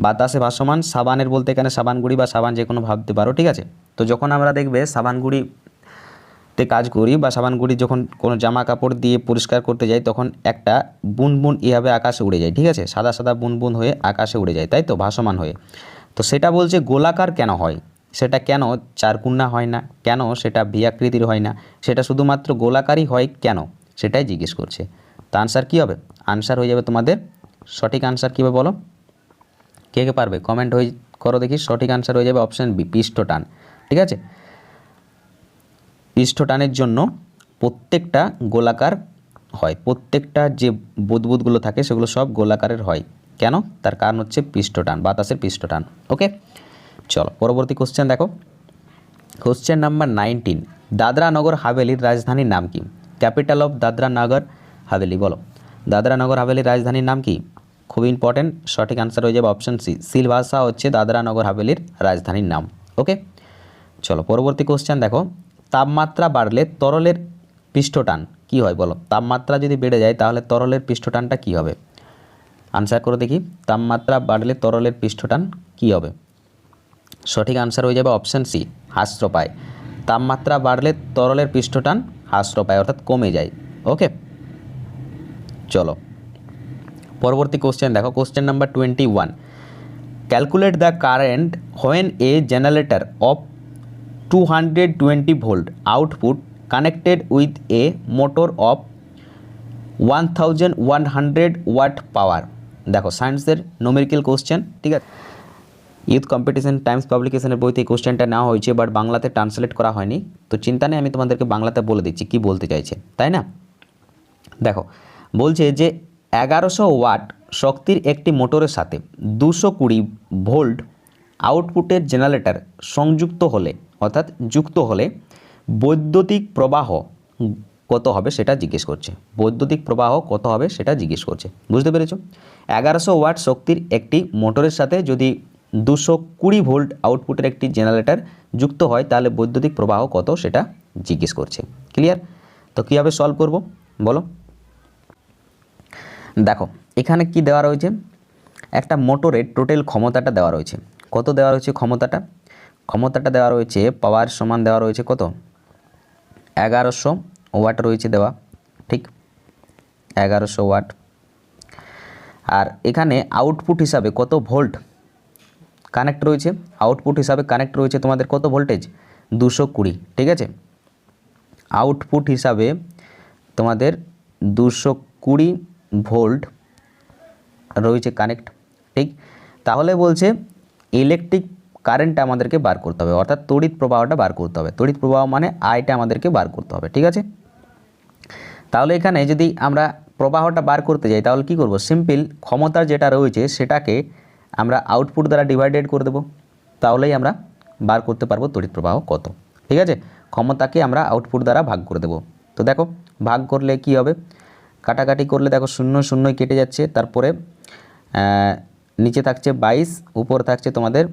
বাতাসে ভাসমান সাবানের বলতে এখানে সাবানগুড়ি বা সাবান যে কোনো ভাবতে পারো, ঠিক আছে। তো যখন আমরা দেখবে সাবানগুড়িতে কাজ করি বা সাবানগুড়ি যখন কোনো জামা কাপড় দিয়ে পরিষ্কার করতে যাই, তখন একটা বুন বুন এভাবে আকাশে উড়ে যায়, ঠিক আছে, সাদা সাদা বুন বুন হয়ে আকাশে উড়ে যায়, তাই তো, ভাসমান হয়ে। তো সেটা বলছে গোলাকার কেন হয়, সেটা কেন চারকুন্না হয় না, কেন সেটা ভি আকৃতির হয় না, সেটা শুধুমাত্র গোলাকারই হয় কেন, সেটাই জিজ্ঞেস করছে। তো আনসার কী হবে? আনসার হয়ে যাবে তোমাদের, সঠিক আনসার কী হবে বলো? কে কে পারবে কমেন্ট করো দেখি। সঠিক আনসার হয়ে যাবে অপশান বি, পৃষ্ঠটান, ঠিক আছে। পৃষ্ঠটানের জন্য প্রত্যেকটা গোলাকার হয়, প্রত্যেকটা যে বুদবুদগুলো থাকে সেগুলো সব গোলাকারের হয়, কেন? তার কারণ হচ্ছে পৃষ্ঠটান, বাতাসের পৃষ্ঠটান। ওকে, চলো পরবর্তী কোশ্চেন দেখো, কোশ্চেন নাম্বার 19, দাদরা নগর হাভেলির রাজধানীর নাম কি? ক্যাপিটাল অফ দাদরা নগর হাভেলি বলো। দাদরা নগর হাভেলির রাজধানীর নাম কি? খুব ইম্পর্টেন্ট, সঠিক আনসার হয়ে যাবে অপশান সি, সিলভাসা হচ্ছে দাদরা নগর হাভেলির রাজধানীর নাম। ওকে, চলো পরবর্তী কোশ্চেন দেখো, তাপমাত্রা বাড়লে তরলের পৃষ্ঠটান কি হয় বলো? তাপমাত্রা যদি বেড়ে যায় তাহলে তরলের পৃষ্ঠটানটা কি হবে? আনসার করে দেখি, তাপমাত্রা বাড়লে তরলের পৃষ্ঠটান কি হবে? সঠিক আনসার হয়ে যাবে অপশান সি, হ্রাস পায়। তাপমাত্রা বাড়লে তরলের পৃষ্ঠটান হ্রাস পায়, অর্থাৎ কমে যায়। ওকে, চলো পরবর্তী কোশ্চেন দেখো, question number 21, calculate the current when a generator of 220 volt output connected with a motor of 1100 watt power. দেখো সায়েন্সের নুমেরিক্যাল কোশ্চেন, ঠিক আছে, ইউথ কম্পিটিশন টাইমস পাবলিকেশনের বইতে এই কোশ্চেনটা নেওয়া হয়েছে, বাট বাংলাতে ট্রান্সলেট করা হয়নি। তো চিন্তা নেই, আমি তোমাদেরকে বাংলাতে বলে দিচ্ছি কি বলতে চাইছে, তাই না? দেখো বলছে যে 1100 ওয়াট শক্তির একটি মোটরের সাথে 220 ভোল্ট আউটপুটের জেনারেটর সংযুক্ত হলে, অর্থাৎ যুক্ত হলে বৈদ্যুতিক প্রবাহ কত হবে সেটা জিজ্ঞেস করছে। বৈদ্যুতিক প্রবাহ কত হবে সেটা জিজ্ঞেস করছে, বুঝতে পেরেছো? 1100 ওয়াট শক্তির একটি মোটরের সাথে যদি 220 ভোল্ট আউটপুটের একটি জেনারেটর যুক্ত হয়, তাহলে বৈদ্যুতিক প্রবাহ কত সেটা জিজ্ঞেস করছে। ক্লিয়ার? তো কীভাবে সলভ করব বলো? দেখো এখানে কি দেওয়া রয়েছে, একটা মোটরের টোটাল ক্ষমতাটা দেওয়া রয়েছে। কত দেওয়া রয়েছে ক্ষমতাটা দেওয়া রয়েছে, পাওয়ার সমান দেওয়া রয়েছে কত? 1100 ওয়াট রয়েছে দেওয়া, ঠিক 1100 ওয়াট। আর এখানে আউটপুট হিসাবে কত ভোল্ট কানেক্ট রয়েছে? আউটপুট হিসাবে কানেক্ট রয়েছে তোমাদের কত ভোল্টেজ? 220, ঠিক আছে। আউটপুট হিসাবে তোমাদের 220 ভোল্ট রয়েছে কানেক্ট, ঠিক। তাহলে বলছে ইলেকট্রিক কারেন্টটা আমাদেরকে বার করতে হবে, অর্থাৎ তড়িৎ প্রবাহটা বার করতে হবে। তড়িৎ প্রবাহ মানে আইটা আমাদেরকে বার করতে হবে, ঠিক আছে। তাহলে এখানে যদি আমরা প্রবাহটা বার করতে যাই তাহলে কি করব? সিম্পল ক্ষমতা যেটা রয়েছে সেটাকে আমরা আউটপুট দ্বারা ডিভাইডেড করে দেব, তাহলেই আমরা বার করতে পারবো তড়িৎ প্রবাহ কত, ঠিক আছে। ক্ষমতাকে আমরা আউটপুট দ্বারা ভাগ করে দেব। তো দেখো ভাগ করলে কি হবে, কাটাকাটি করলে দেখো 0 0 কেটে যাচ্ছে, তারপরে নিচে থাকছে 22, উপর থাকছে তোমাদের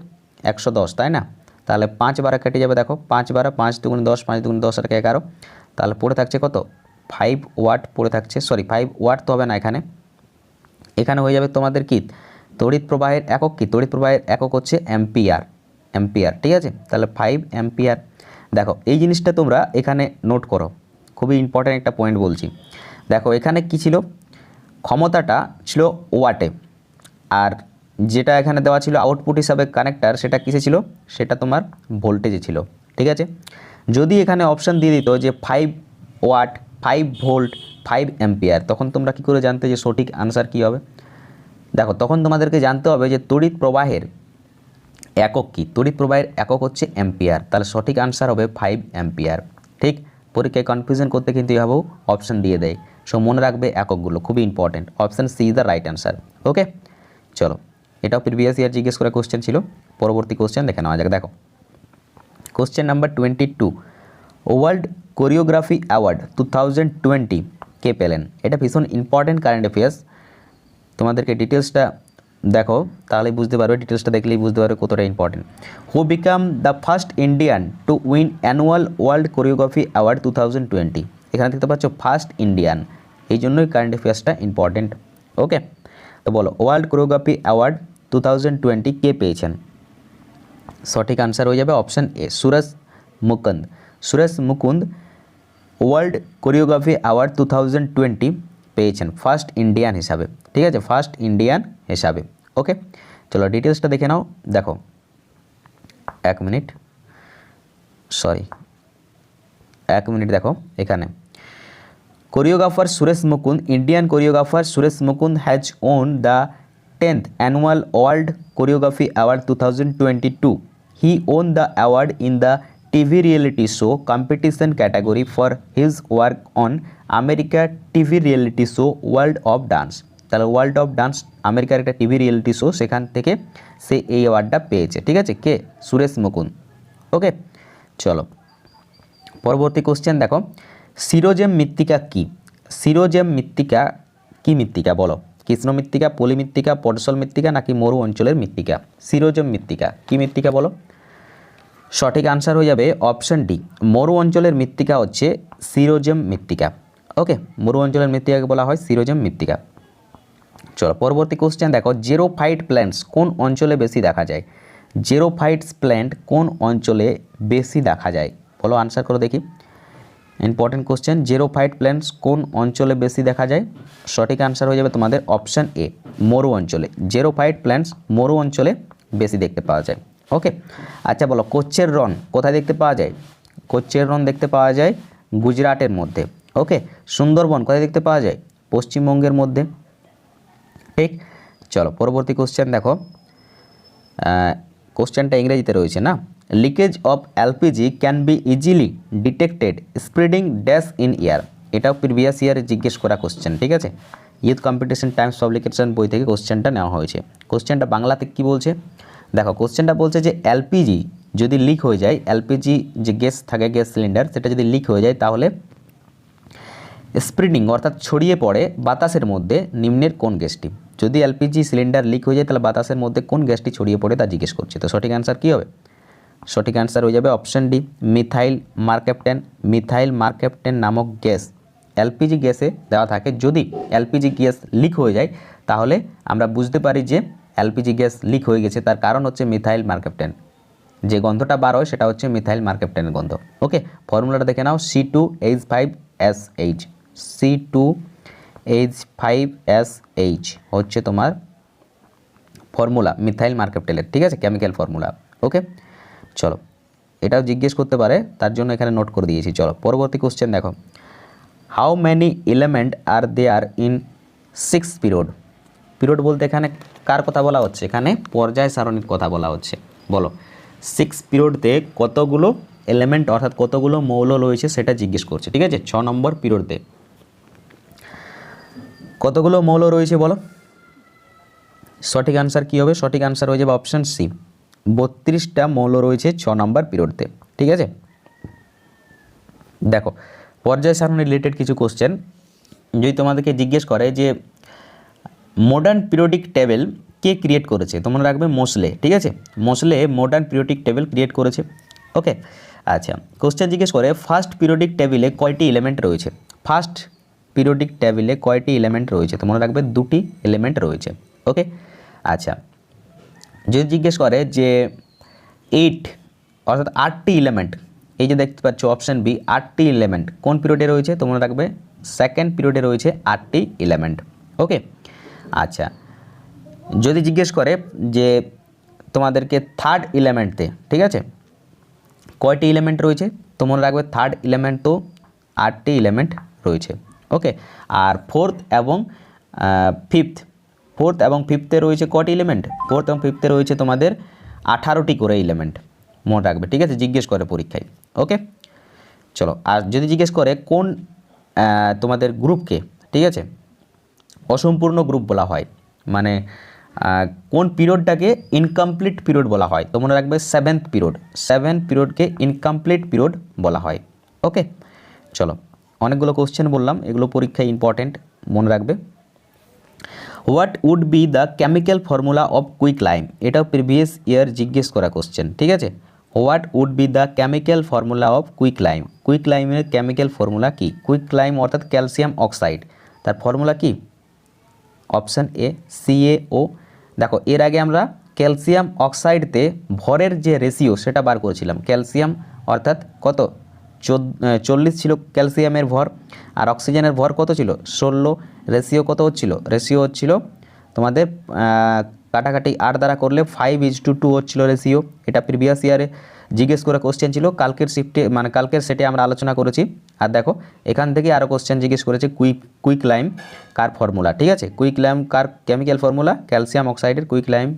110, তাই না? তাহলে 5 বারে কেটে যাবে, দেখো 5 বারে 5 দুগুণে 10, 5 দুগুণে 10 আর 11, তাহলে পড়ে থাকছে কত 5 ওয়াট পড়ে থাকছে, সরি 5 ওয়াট তো হবে না, এখানে হয়ে যাবে তোমাদের কি তড়িৎ প্রবাহের একক, কি তড়িৎ প্রবাহের একক হচ্ছে অ্যাম্পিয়ার, ঠিক আছে? তাহলে 5 অ্যাম্পিয়ার। দেখো এই জিনিসটা তোমরা এখানে নোট করো, খুবই ইম্পর্ট্যান্ট একটা পয়েন্ট বলছি। দেখো এখানে কি ছিল, ক্ষমতাটা ছিল ওয়াটে, আর যেটা এখানে দেওয়া ছিল আউটপুট হিসাবে কানেক্টার, সেটা কিসে ছিল, সেটা তোমার ভোল্টেজে ছিল, ঠিক আছে? যদি এখানে অপশান দিয়ে দিত যে 5 ওয়াট, 5 ভোল্ট, 5 অ্যাম্পিয়ার, তখন তোমরা কি করে জানতে যে সঠিক আনসার কী হবে? দেখো তখন তোমাদেরকে জানতে হবে যে তড়িৎ প্রবাহের একক কি, তড়িৎ প্রবাহের একক হচ্ছে অ্যাম্পিয়ার, তাহলে সঠিক আনসার হবে 5 অ্যাম্পিয়ার। ঠিক, পরীক্ষায় কনফিউশন করতে কিন্তু এভাবেও অপশান দিয়ে দেয়, সো মনে রাখবে এককগুলো, খুবই important. Option C is the right answer. Okay, চলো, এটাও প্রিভিয়াস ইয়ার জিজ্ঞেস করা কোশ্চেন ছিল। পরবর্তী কোশ্চেন দেখে নেওয়া যাক। দেখো question number 22, world choreography award 2020 কে পেলেন? এটা ভীষণ ইম্পর্টেন্ট কারেন্ট অ্যাফেয়ার্স, তোমাদেরকে ডিটেলসটা দেখো তাহলেই বুঝতে পারবে, ডিটেলসটা দেখলেই বুঝতে পারবে কতটা important. Who become the first Indian to win annual world choreography award 2020? এখানে দেখতে পাচ্ছ ফার্স্ট ইন্ডিয়ান, এই জন্যই কারেন্ট অ্যাফেয়ার্সটা ইম্পর্টেন্ট। ওকে, তো বলো ওয়ার্ল্ড কোরিওগ্রাফি অ্যাওয়ার্ড 2020 কে পেয়েছেন? সঠিক আনসার হয়ে যাবে option A, Suresh Mukund. Suresh Mukund world choreography award 2020 পেয়েছেন ফার্স্ট ইন্ডিয়ান হিসাবে, ঠিক আছে, ফার্স্ট ইন্ডিয়ান হিসাবে। ওকে, চলো ডিটেলসটা দেখে নাও। দেখো এক মিনিট দেখো এখানে choreographer Suresh Mukund, Indian choreographer Suresh Mukund has won the 10th annual World Choreography Award 2022. He won the award in the TV reality show competition category for his work on America TV reality show World of Dance. তাহলে world of dance আমেরিকার একটা TV reality show, সেখান থেকে সে এই অ্যাওয়ার্ডটা পেয়েছে, ঠিক আছে, কে? সুরেশ মুকুন্দ। ওকে, চলো পরবর্তী কোশ্চেন দেখো, সিরোজেম মৃত্তিকা কি? সিরোজেম মৃত্তিকা কি মৃত্তিকা বলো? কৃষ্ণ মৃত্তিকা, পলি মৃত্তিকা, পটসল মৃত্তিকা নাকি মরু অঞ্চলের মৃত্তিকা? সিরোজেম মৃত্তিকা কি মৃত্তিকা বলো? সঠিক আনসার হয়ে যাবে অপশান ডি, মরু অঞ্চলের মৃত্তিকা হচ্ছে সিরোজেম মৃত্তিকা। ওকে, মরু অঞ্চলের মৃত্তিকাকে বলা হয় সিরোজেম মৃত্তিকা। চলো পরবর্তী কোশ্চেন দেখো, জেরোফাইট প্ল্যান্টস কোন অঞ্চলে বেশি দেখা যায়? জেরোফাইটস প্ল্যান্ট কোন অঞ্চলে বেশি দেখা যায় বলো, আনসার করো দেখি। ইম্পর্টেন্ট কোশ্চেন, জেরোফাইট প্ল্যান্টস কোন অঞ্চলে বেশি দেখা যায়? সঠিক আনসার হয়ে যাবে তোমাদের অপশান এ, মরু অঞ্চলে। জেরোফাইট প্ল্যান্টস মরু অঞ্চলে বেশি দেখতে পাওয়া যায়। ওকে, আচ্ছা বলো কোচ্চের রন কোথায় দেখতে পাওয়া যায়? কোচ্চের রন দেখতে পাওয়া যায় গুজরাটের মধ্যে। ওকে, সুন্দরবন কোথায় দেখতে পাওয়া যায়? পশ্চিমবঙ্গের মধ্যে। ঠিক, চলো পরবর্তী কোশ্চেন দেখো, কোশ্চেনটা ইংরেজিতে রয়েছে না। Leakage of LPG can be easily detected spreading dash in air. এটাও প্রিভিয়াস ইয়ারে জিজ্ঞেস করা কোশ্চেন, ঠিক আছে, ইউথ কম্পিটিশন টাইমস পাবলিকেশন বই থেকে কোশ্চেনটা নেওয়া হয়েছে। কোশ্চেনটা বাংলাতে কি বলছে দেখো, কোশ্চেনটা বলছে যে এলপিজি যদি লিক হয়ে যায়, এলপিজি যে গ্যাস থাকে, গ্যাস সিলিন্ডার, সেটা যদি লিক হয়ে যায় তাহলে স্প্রেডিং অর্থাৎ ছড়িয়ে পড়ে বাতাসের মধ্যে নিম্নের কোন গ্যাসটি? যদি এলপিজি সিলিন্ডার লিক হয়ে যায় তাহলে বাতাসের মধ্যে কোন গ্যাসটি ছড়িয়ে পড়ে তা জিজ্ঞেস করছে। তো সঠিক অ্যান্সার কী হবে? সঠিক অ্যান্সার হয়ে যাবে অপশান ডি, মিথাইল মারক্যাপটেন। মিথাইল মারক্যাপটেন নামক গ্যাস এলপিজি গ্যাসে দেওয়া থাকে। যদি এলপিজি গ্যাস লিক হয়ে যায় তাহলে আমরা বুঝতে পারি যে এলপিজি গ্যাস লিক হয়ে গেছে, তার কারণ হচ্ছে মিথাইল মারক্যাপটেন। যে গন্ধটা বার হয় সেটা হচ্ছে মিথাইল মারক্যাপটেনের গন্ধ। ওকে, ফর্মুলাটা দেখে নাও, C2H5SH। C2H5SH হচ্ছে তোমার ফর্মুলা মিথাইল মারক্যাপটেনের, ঠিক আছে, কেমিক্যাল ফর্মুলা। ওকে, চলো এটাও জিজ্ঞেস করতে পারে, তার জন্য এখানে নোট করে দিয়েছি। চলো পরবর্তী কোশ্চেন দেখো, how many element are there in 6 period? Period বলতে এখানে কার কথা বলা হচ্ছে? এখানে পর্যায় সারণীর কথা বলা হচ্ছে। বলো 6 পিরিয়ডতে কতগুলো এলিমেন্ট অর্থাৎ কতগুলো মৌল রয়েছে সেটা জিজ্ঞেস করছে, ঠিক আছে। 6 নম্বর পিরিয়ডতে কতগুলো মৌল রয়েছে বলো? সঠিক আনসার কী হবে? সঠিক আনসার হয়ে যাবে অপশান সি, 32টা মৌল রয়েছে 6 নম্বর পিরিয়ডতে, ঠিক আছে। দেখো পর্যায় সারণী রিলেটেড কিছু কোশ্চেন যদি তোমাদেরকে জিজ্ঞেস করে যে মডার্ন পিরিয়ডিক টেবিল কে ক্রিয়েট করেছে? তোমরা রাখবে মোসলে, ঠিক আছে। Moseley modern periodic table create করেছে। ওকে, আচ্ছা কোশ্চেন জিজ্ঞেস করে ফার্স্ট পিরিয়ডিক টেবিলে কয়টি এলিমেন্ট রয়েছে? ফার্স্ট পিরিয়ডিক টেবিলে কয়টি এলিমেন্ট রয়েছে? তোমরা রাখবে দুটি এলিমেন্ট রয়েছে। ওকে, আচ্ছা যদি জিজ্ঞেস করে যে 8 অর্থাৎ 8টি এলিমেন্ট, এই যে দেখতে পাচ্ছ অপশান বি 8টি এলিমেন্ট কোন পিরিয়ডে রয়েছে? তোমরা রাখবে সেকেন্ড পিরিয়ডে রয়েছে 8টি এলিমেন্ট। ওকে, আচ্ছা যদি জিজ্ঞেস করে যে তোমাদেরকে থার্ড এলিমেন্টতে, ঠিক আছে, কয়টি এলিমেন্ট রয়েছে? তোমরা রাখবে থার্ড এলিমেন্ট তো 8টি এলিমেন্ট রয়েছে। ওকে, আর ফোর্থ এবং ফিফথে রয়েছে কয়টি এলিমেন্ট? ফোর্থ এবং ফিফথে রয়েছে তোমাদের 18টি করে এলিমেন্ট, মনে রাখবে, ঠিক আছে, জিজ্ঞেস করে পরীক্ষায়। ওকে, চলো আর যদি জিজ্ঞেস করে কোন তোমাদের গ্রুপকে, ঠিক আছে, অসম্পূর্ণ গ্রুপ বলা হয়, মানে কোন পিরিয়ডটাকে ইনকমপ্লিট পিরিয়ড বলা হয়? তোমরা রাখবে সেভেন্থ পিরিয়ডকে ইনকমপ্লিট পিরিয়ড বলা হয়। ওকে, চলো অনেকগুলো কোশ্চেন বললাম, এগুলো পরীক্ষায় ইম্পর্টেন্ট, মনে রাখবে। What would be the chemical formula of quicklime? এটাও প্রিভিয়াস ইয়ার জিজ্ঞেস করা কোশ্চেন, ঠিক আছে। What would be the chemical formula of quicklime? কুইকলাইমের কেমিক্যাল ফর্মুলা কি? কুইকলাইম অর্থাৎ ক্যালসিয়াম অক্সাইড, তার ফর্মুলা কি? Option A CaO। দেখো এর আগে আমরা ক্যালসিয়াম অক্সাইডতে ভরের যে রেশিও সেটা বার করেছিলাম। ক্যালসিয়াম অর্থাৎ কত? 40 ছিল ক্যালসিয়ামের ভর, আর অক্সিজেনের ভর কত ছিল? 16। রেশিও কত হচ্ছিল? রেশিও হচ্ছিল তোমাদের কাটাকাটি 8 দ্বারা করলে 5:2 হচ্ছিল রেশিও। এটা প্রিভিয়াস ইয়ারে জিজ্ঞেস করে কোশ্চেন ছিল, কালকের শিফটে মানে কালকের সেটে আমরা আলোচনা করেছি। আর দেখো এখান থেকে আরও কোশ্চেন জিজ্ঞেস করেছে কুইকলাইম কার ফর্মুলা, ঠিক আছে। কুইকলাইম কার কেমিক্যাল ফর্মুলা? ক্যালসিয়াম অক্সাইডের কুইকলাইম।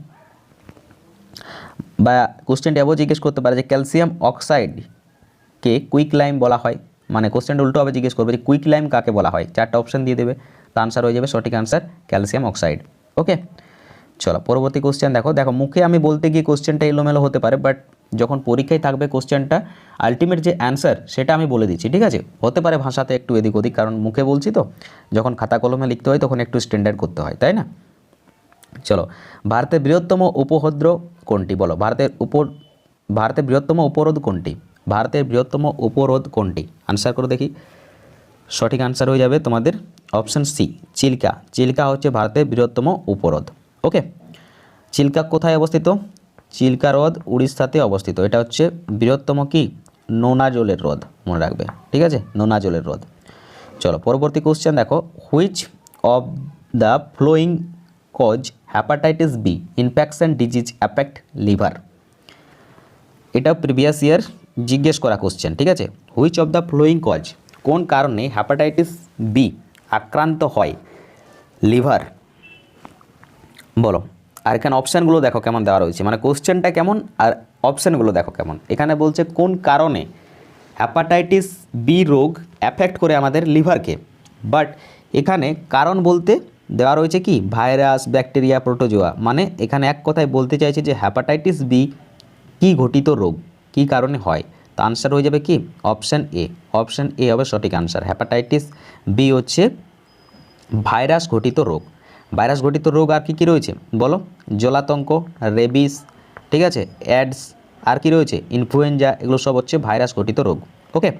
বা কোশ্চেনটি এবার জিজ্ঞেস করতে পারে যে ক্যালসিয়াম অক্সাইডকে কুইকলাইম বলা হয়, মানে কোশ্চেনটা উল্টোভাবে জিজ্ঞেস করবে যে কুইকলাইম কাকে বলা হয়? 4টা অপশান দিয়ে দেবে, তো আনসার হয়ে যাবে সঠিক আনসার ক্যালসিয়াম অক্সাইড। ওকে, চলো পরবর্তী কোশ্চেন দেখো মুখে আমি বলতে গিয়ে কোশ্চেনটা এলোমেলো হতে পারে, বাট যখন পরীক্ষায় থাকবে কোশ্চেনটা আলটিমেট যে অ্যান্সার সেটা আমি বলে দিচ্ছি, ঠিক আছে। হতে পারে ভাষাতে একটু এদিক ওদিক, কারণ মুখে বলছি তো, যখন খাতা কলমে লিখতে হয় তখন একটু স্ট্যান্ডার্ড করতে হয়, তাই না। চলো, ভারতের বৃহত্তম উপহ্রদ কোনটি? বলো ভারতের বৃহত্তম উপহ্রদ কোনটি? ভারতের বৃহত্তম উপহ্রদ কোনটি? আনসার করে দেখি। সঠিক আনসার হয়ে যাবে তোমাদের অপশান সি চিল্কা। চিল্কা হচ্ছে ভারতের বৃহত্তম উপহ্রদ। ওকে, চিল্কা কোথায় অবস্থিত? চিল্কা হ্রদ উড়িষ্যাতে অবস্থিত। এটা হচ্ছে বৃহত্তম কি? নোনা জলের হ্রদ, মনে রাখবে, ঠিক আছে, নোনা জলের হ্রদ। চলো পরবর্তী কোশ্চেন দেখো, which of the following cause hepatitis B infection disease affect liver? এটা প্রিভিয়াস ইয়ার জিজ্ঞেস করা কোশ্চেন, ঠিক আছে। Which of the following cause, কোন কারণে হ্যাপাটাইটিস বি আক্রান্ত হয় লিভার? বলো। আর এখানে অপশানগুলো দেখো কেমন দেওয়া রয়েছে, মানে কোশ্চেনটা কেমন আর অপশানগুলো দেখো কেমন। এখানে বলছে কোন কারণে হ্যাপাটাইটিস বি রোগ অ্যাফেক্ট করে আমাদের লিভারকে, বাট এখানে কারণ বলতে দেওয়া রয়েছে কি? Virus, bacteria, protozoa. মানে এখানে এক কথায় বলতে চাইছে যে হ্যাপাটাইটিস বি কি ঘটিত রোগ, কি কারণে হয়। তো আনসার হয়ে যাবে কি? Option A. অপশান এ হবে সঠিক আনসার। হ্যাপাটাইটিস বি হচ্ছে ভাইরাস ঘটিত রোগ। ভাইরাস ঘটিত রোগ আর কি রয়েছে বলো? জলাতঙ্ক, রেবিস, ঠিক আছে, অ্যাডস, আর কি রয়েছে? ইনফ্লুয়েঞ্জা। এগুলো সব হচ্ছে ভাইরাস ঘটিত রোগ। ওকে,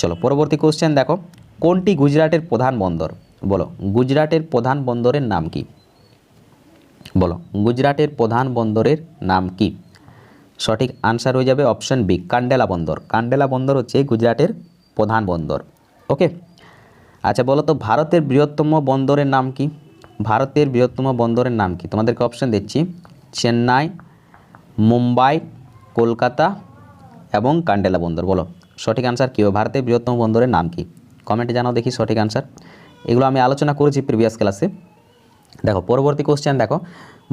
চলো পরবর্তী কোশ্চেন দেখো, কোনটি গুজরাটের প্রধান বন্দর? বলো গুজরাটের প্রধান বন্দরের নাম কি? বলো গুজরাটের প্রধান বন্দরের নাম কি? সঠিক আনসার হয়ে যাবে অপশন বি কান্ডেলা বন্দর। কান্ডেলা বন্দর হচ্ছে গুজরাটের প্রধান বন্দর। ওকে, আচ্ছা বলো তো ভারতের বৃহত্তম বন্দরের নাম কি? ভারতের বৃহত্তম বন্দরের নাম কি? তোমাদেরকে অপশন দিচ্ছি, চেন্নাই, মুম্বাই, কলকাতা এবং কান্ডেলা বন্দর। বলো সঠিক আনসার কী হবে? ভারতের বৃহত্তম বন্দরের নাম কি? কমেন্টে জানাও দেখি সঠিক আনসার। এগুলো আমি আলোচনা করেছি প্রিভিয়াস ক্লাসে। দেখো পরবর্তী কোশ্চেন দেখো,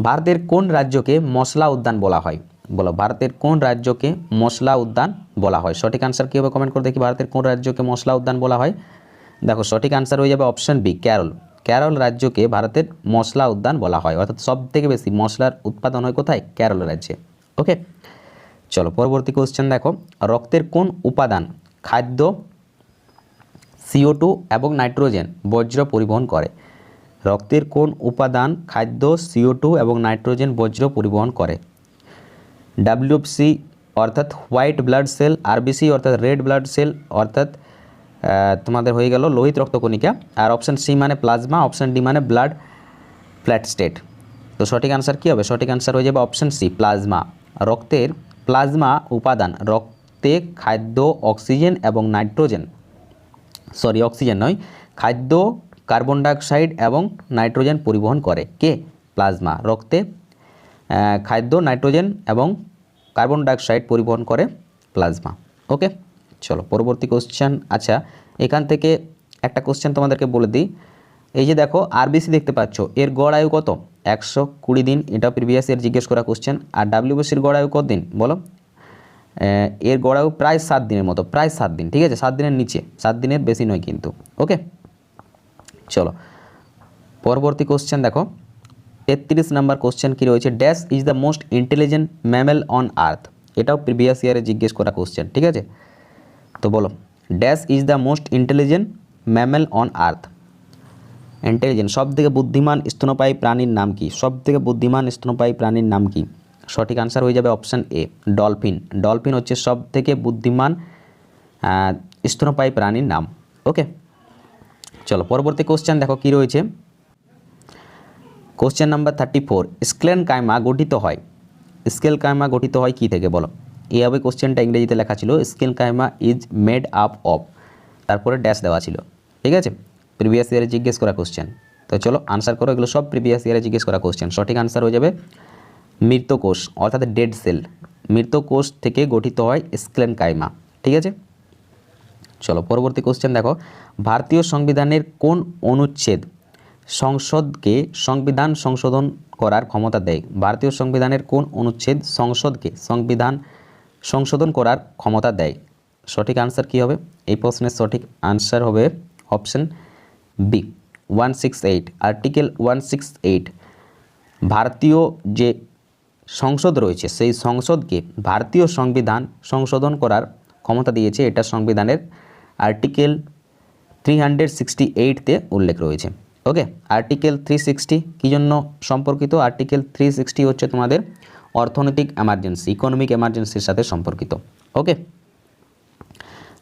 ভারতের কোন রাজ্যকে মশলা উদ্যান বলা হয়? বলো ভারতের কোন রাজ্যকে মশলা উদ্যান বলা হয়? সঠিক আনসার কী হবে? কমেন্ট করে দেখি ভারতের কোন রাজ্যকে মশলা উদ্যান বলা হয়। দেখো সঠিক আনসার হয়ে যাবে অপশন বি কেরল। কেরল রাজ্যকে ভারতের মশলা উদ্যান বলা হয়, অর্থাৎ সব থেকে বেশি মশলার উৎপাদন হয় কোথায়? কেরল রাজ্যে। ওকে, চলো পরবর্তী কোশ্চেন দেখো, রক্তের কোন উপাদান খাদ্য, CO2 এবং নাইট্রোজেন বজ্র পরিবহন করে? রক্তের কোন উপাদান খাদ্য CO2 এবং নাইট্রোজেন বজ্র পরিবহন করে? WBC অর্থাৎ হোয়াইট ব্লাড সেল, RBC অর্থাৎ রেড ব্লাড সেল অর্থাৎ তোমাদের হয়ে গেল লোহিত রক্তকণিকা, আর অপশান সি মানে প্লাজমা, অপশান ডি মানে ব্লাড প্ল্যাটস্টেট। তো সঠিক আনসার কী হবে? সঠিক আনসার হয়ে যাবে অপশান সি প্লাজমা। রক্তের প্লাজমা উপাদান রক্তে খাদ্য, অক্সিজেন এবং নাইট্রোজেন, অক্সিজেন নয়, খাদ্য, কার্বন ডাইঅক্সাইড এবং নাইট্রোজেন পরিবহন করে। কে? প্লাজমা। রক্তে খাদ্য, নাইট্রোজেন এবং কার্বন ডাইঅক্সাইড পরিবহন করে প্লাজমা। ওকে, চলো পরবর্তী কোশ্চেন। আচ্ছা, এখান থেকে একটা কোশ্চেন তোমাদেরকে বলে দিই। এই যে দেখো RBC দেখতে পাচ্ছ, এর গড় আয়ু কত? 120 দিন। এটা প্রিভিয়াস ইয়ার জিজ্ঞেস করা কোশ্চেন। আর WBCর গড় আয়ু কত দিন বলো? এর গড় আয়ু প্রায় 7 দিনের মতো, প্রায় 7 দিন। ঠিক আছে, 7 দিনের নিচে, 7 দিনের বেশি নয় কিন্তু। ওকে, চলো পরবর্তী কোশ্চেন দেখো। 33 নাম্বার কোশ্চেন কি রয়েছে? Dash is the most intelligent mammal on earth. এটাও প্রিভিয়াস ইয়ারে জিজ্ঞেস করা কোশ্চেন। ঠিক আছে, তো বলো dash is the most intelligent mammal on earth. Intelligent, সব থেকে বুদ্ধিমান স্তন্যপায়ী প্রাণীর নাম কি? সব থেকে বুদ্ধিমান স্তন্যপায়ী প্রাণীর নাম কি? সঠিক আনসার হয়ে যাবে অপশান এ ডলফিন। ডলফিন হচ্ছে সব থেকে বুদ্ধিমান স্তন্যপায়ী প্রাণীর নাম। ওকে, চলো পরবর্তী কোশ্চেন দেখো কি রয়েছে। Question number 34। স্কেলেন কাইমা গঠিত হয়, স্কেল কাইমা গঠিত হয় কি থেকে বলো? এইভাবে কোশ্চেনটা ইংরেজিতে লেখা ছিল, scale chyma is made up of, তারপরে ড্যাশ দেওয়া ছিল। ঠিক আছে, প্রিভিয়াস ইয়ারে জিজ্ঞেস করা কোশ্চেন। তো চলো আনসার করো, এগুলো সব প্রিভিয়াস ইয়ারে জিজ্ঞেস করা কোশ্চেন। সঠিক আনসার হয়ে যাবে মৃতকোষ অর্থাৎ ডেড সেল। মৃতকোষ থেকে গঠিত হয় স্কেলেন কাইমা। ঠিক আছে, চলো পরবর্তী কোশ্চেন দেখো। ভারতীয় সংবিধানের কোন অনুচ্ছেদ সংসদকে সংবিধান সংশোধন করার ক্ষমতা দেয়? ভারতীয় সংবিধানের কোন অনুচ্ছেদ সংসদকে সংবিধান সংশোধন করার ক্ষমতা দেয়? সঠিক আনসার কী হবে? এই প্রশ্নের সঠিক আনসার হবে অপশন বি 168। আর্টিকেল 168 ভারতীয় যে সংসদ রয়েছে সেই সংসদকে ভারতীয় সংবিধান সংশোধন করার ক্ষমতা দিয়েছে। এটা সংবিধানের আর্টিকেল 368-তে উল্লেখ রয়েছে। ওকে, আর্টিকেল 360 কী জন্য সম্পর্কিত? আর্টিকেল 360 হচ্ছে তোমাদের অর্থনৈতিক এমার্জেন্সি, ইকোনমিক এমার্জেন্সির সাথে সম্পর্কিত। ওকে,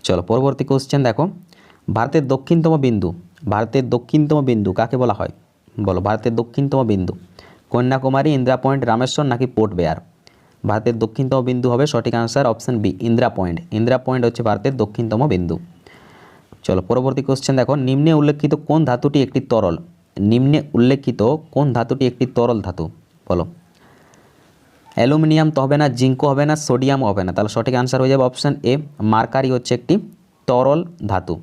চলো পরবর্তী কোশ্চেন দেখো। ভারতের দক্ষিণতম বিন্দু, ভারতের দক্ষিণতম বিন্দু কাকে বলা হয় বলো? ভারতের দক্ষিণতম বিন্দু কন্যাকুমারী, ইন্দিরা পয়েন্ট, রামেশ্বর নাকি পোর্ট বেয়ার? ভারতের দক্ষিণতম বিন্দু হবে সঠিক answer option B Indira point. Indira point হচ্ছে ভারতের দক্ষিণতম বিন্দু। চলো পরবর্তী কোশ্চেন দেখো। নিম্নে উল্লেখিত কোন ধাতুটি একটি তরল? নিম্নে উল্লেখিত কোন ধাতুটি একটি তরল ধাতু বলো? অ্যালুমিনিয়াম তো হবে না, জিঙ্কও হবে না, সোডিয়ামও হবে না। তাহলে সঠিক আনসার হয়ে যাবে অপশান এ মার্কারি হচ্ছে একটি তরল ধাতু।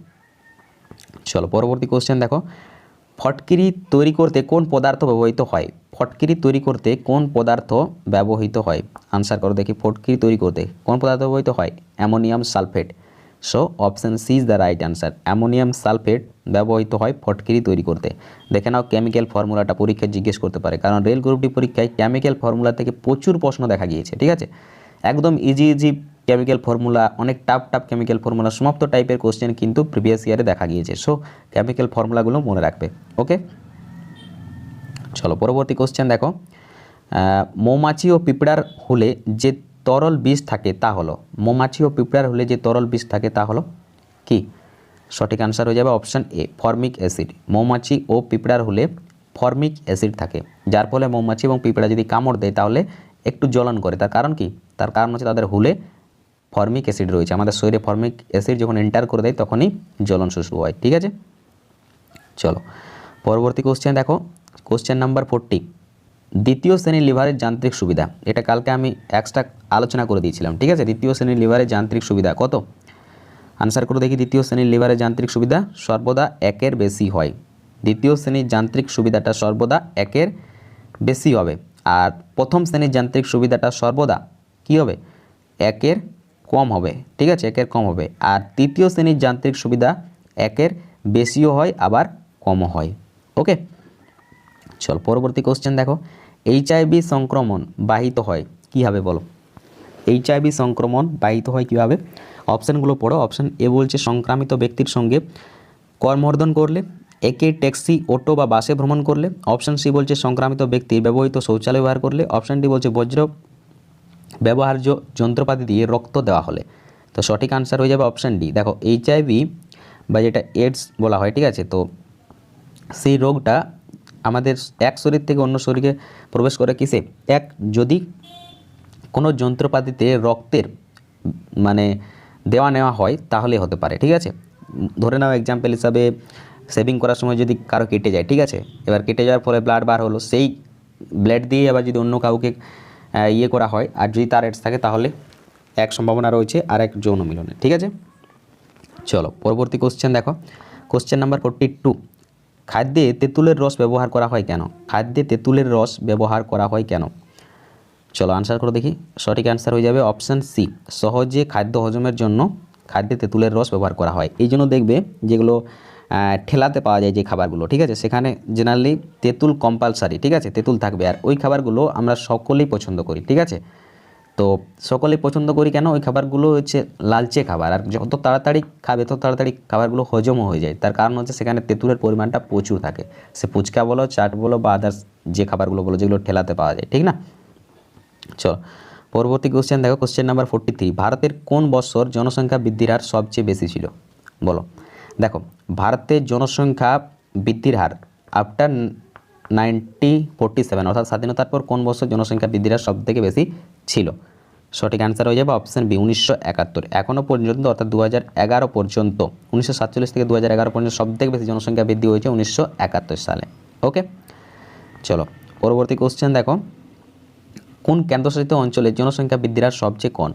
চলো পরবর্তী কোশ্চেন দেখো। ফটকিরি তৈরি করতে কোন পদার্থ ব্যবহৃত হয়? ফটকিরি তৈরি করতে কোন পদার্থ ব্যবহৃত হয়? আনসার করো দেখি। ফটকিরি তৈরি করতে কোন পদার্থ ব্যবহৃত হয়? Ammonium sulphate. So option C is the right answer. Ammonium sulphate ব্যবহৃত হয় ফটকিরি তৈরি করতে। দেখে নাও কেমিক্যাল ফর্মুলাটা পরীক্ষায় জিজ্ঞেস করতে পারে, কারণ রেল গ্রুপটি পরীক্ষায় কেমিক্যাল ফর্মুলা থেকে প্রচুর প্রশ্ন দেখা গিয়েছে। ঠিক আছে, একদম ইজি ইজি কেমিক্যাল ফর্মুলা, অনেক টাফ টাফ কেমিক্যাল ফর্মুলা, সমাপ্ত টাইপের কোশ্চেন কিন্তু প্রিভিয়াস ইয়ারে দেখা গিয়েছে। সো কেমিক্যাল ফর্মুলাগুলো মনে রাখবে। ওকে, চলো পরবর্তী কোশ্চেন দেখো। মৌমাছি ও পিঁপড়ার হুলে যে তরল বিষ থাকে তা হলো? মৌমাছি ও পিঁপড়ার হুলে যে তরল বিষ থাকে তা হলো কি? সঠিক আনসার হয়ে যাবে অপশান এ ফর্মিক অ্যাসিড। মৌমাছি ও পিঁপড়ার হুলে ফর্মিক অ্যাসিড থাকে, যার ফলে মৌমাছি এবং পিঁপড়া যদি কামড় দেয় তাহলে একটু জ্বলন করে। তার কারণ কি? তার কারণ হচ্ছে তাদের হুলে ফর্মিক অ্যাসিড রয়েছে। আমাদের শরীরে ফর্মিক অ্যাসিড যখন এন্টার করে দেয় তখনই জ্বলন শুরু হয়। ঠিক আছে, চলো পরবর্তী কোশ্চেন দেখো। Question number 40। দ্বিতীয় শ্রেণীর লিভারের যান্ত্রিক সুবিধা, এটা কালকে আমি এক্সট্রা আলোচনা করে দিয়েছিলাম। ঠিক আছে, দ্বিতীয় শ্রেণীর লিভারের যান্ত্রিক সুবিধা কত? আনসার করে দেখি। দ্বিতীয় শ্রেণীর লিভারের যান্ত্রিক সুবিধা সর্বদা 1-এর বেশি হয়। দ্বিতীয় শ্রেণীর যান্ত্রিক সুবিধাটা সর্বদা 1-এর বেশি হবে। আর প্রথম শ্রেণীর যান্ত্রিক সুবিধাটা সর্বদা কী হবে? 1-এর কম হবে। ঠিক আছে, 1-এর কম হবে। আর তৃতীয় শ্রেণীর যান্ত্রিক সুবিধা 1-এর বেশিও হয় আবার কমও হয়। ওকে, চল পরবর্তী কোশ্চেন দেখো। HIV সংক্রমণ বাহিত হয় কীভাবে বলো? HIV সংক্রমণ বাহিত হয় কীভাবে? অপশানগুলো পড়ো। অপশান এ বলছে সংক্রামিত ব্যক্তির সঙ্গে করমর্দন করলে, একে ট্যাক্সি, অটো বা বাসে ভ্রমণ করলে। অপশান সি বলছে সংক্রামিত ব্যক্তির ব্যবহৃত শৌচালয় ব্যবহার করলে। অপশান ডি বলছে বজ্র ব্যবহার্য যন্ত্রপাতি দিয়ে রক্ত দেওয়া হলে। তো সঠিক আনসার হয়ে যাবে অপশান ডি। দেখো এইচআইভি বা যেটা এডস বলা হয়, ঠিক আছে, তো সেই রোগটা আমাদের এক শরীর থেকে অন্য শরীরে প্রবেশ করে কিসে, যদি কোনো যন্ত্রপাতিতে রক্তের মানে দেওয়া নেওয়া হয় তাহলে হতে পারে, ঠিক আছে। ধরে নাও এক্সাম্পল হিসাবে সেভিং করার সময় যদি কারো কেটে যায়, ঠিক আছে, এবার কেটে যাওয়ার ফলে ব্লাড বার হলো, সেই ব্লাড দিয়ে আবার যদি অন্য কাউকে ইয়ে করা হয় আর যদি তার এডস থাকে তাহলে এক সম্ভাবনা রয়েছে আর এক যৌন মিলনে, ঠিক আছে। চলো পরবর্তী কোশ্চেন দেখো, কোশ্চেন নাম্বার 42। খাদ্যে তেঁতুলের রস ব্যবহার করা হয় কেন? খাদ্যে তেঁতুলের রস ব্যবহার করা হয় কেন? চলো আনসার করে দেখি। সঠিক আনসার হয়ে যাবে অপশান সি, সহজে খাদ্য হজমের জন্য খাদ্যে তেঁতুলের রস ব্যবহার করা হয়। এই জন্য দেখবে যেগুলো ঠেলাতে পাওয়া যায় যে খাবারগুলো, ঠিক আছে, সেখানে জেনারেলি তেঁতুল কম্পালসারি, ঠিক আছে, তেঁতুল থাকবে। আর ওই খাবারগুলো আমরা সকলেই পছন্দ করি, ঠিক আছে। তো সকলেই পছন্দ করি কেন? ওই খাবারগুলো হচ্ছে লালচে খাবার, আর যত তাড়াতাড়ি খাবে তত তাড়াতাড়ি খাবারগুলো হজমও হয়ে যায়। তার কারণ হচ্ছে সেখানে তেঁতুলের পরিমাণটা প্রচুর থাকে। সে ফুচকা বলো, চাট বলো বা আদার্স যে খাবারগুলো বলো যেগুলো ঠেলাতে পাওয়া যায়, ঠিক না। চলো পরবর্তী কোশ্চেন দেখো, কোশ্চেন নাম্বার 43। ভারতের কোন বছর জনসংখ্যা বৃদ্ধির হার সবচেয়ে বেশি ছিল? বলো। দেখো ভারতের জনসংখ্যা বৃদ্ধির হার আফটার 1947 অর্থাৎ স্বাধীনতার পর কোন বছর জনসংখ্যা বৃদ্ধির হার সবথেকে বেশি ছিল? সঠিক অ্যান্সার হয়ে যাবে অপশান বি, 1971। এখনও পর্যন্ত অর্থাৎ 2011 পর্যন্ত, 1947 থেকে 2011 পর্যন্ত সবথেকে বেশি জনসংখ্যা বৃদ্ধি হয়েছে 1971 সালে। ওকে, চলো পরবর্তী কোশ্চেন দেখো, কোন কেন্দ্রশাসিত অঞ্চলে জনসংখ্যা বৃদ্ধির হার সবচেয়ে কম?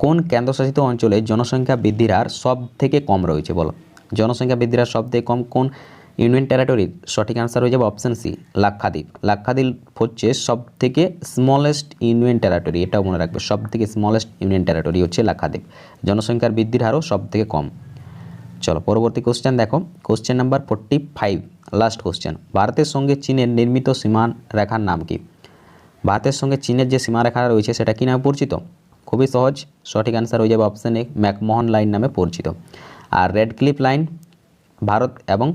কোন কেন্দ্রশাসিত অঞ্চলে জনসংখ্যা বৃদ্ধির হার সব থেকে কম রয়েছে? বলো। জনসংখ্যা বৃদ্ধির হার সব থেকে কম কোন ইউনিয়ন টেরিটরির? সঠিক আনসার হয়ে যাবে অপশান সি, লাক্ষাদ্বীপ। লাক্ষাদ্বীপ হচ্ছে সব থেকে স্মলেস্ট ইউনিয়ন টেরিটরি, এটাও মনে রাখবে, সব থেকে স্মলেস্ট ইউনিয়ন টেরিটরি হচ্ছে লাক্ষাদ্বীপ। জনসংখ্যার বৃদ্ধির হারও সব থেকে কম। চলো পরবর্তী কোশ্চেন দেখো, কোশ্চেন নাম্বার 45, লাস্ট কোশ্চেন। ভারতের সঙ্গে চীনের নির্মিত সীমা রেখার নাম কি? ভারতের সঙ্গে চীনের যে সীমারেখা রয়েছে সেটা কী নামে পরিচিত? খুবই সহজ, সঠিক অ্যান্সার হয়ে যাবে অপশান এ, ম্যাকমোহন লাইন নামে পরিচিত। আর রেড ক্লিফ লাইন ভারত এবং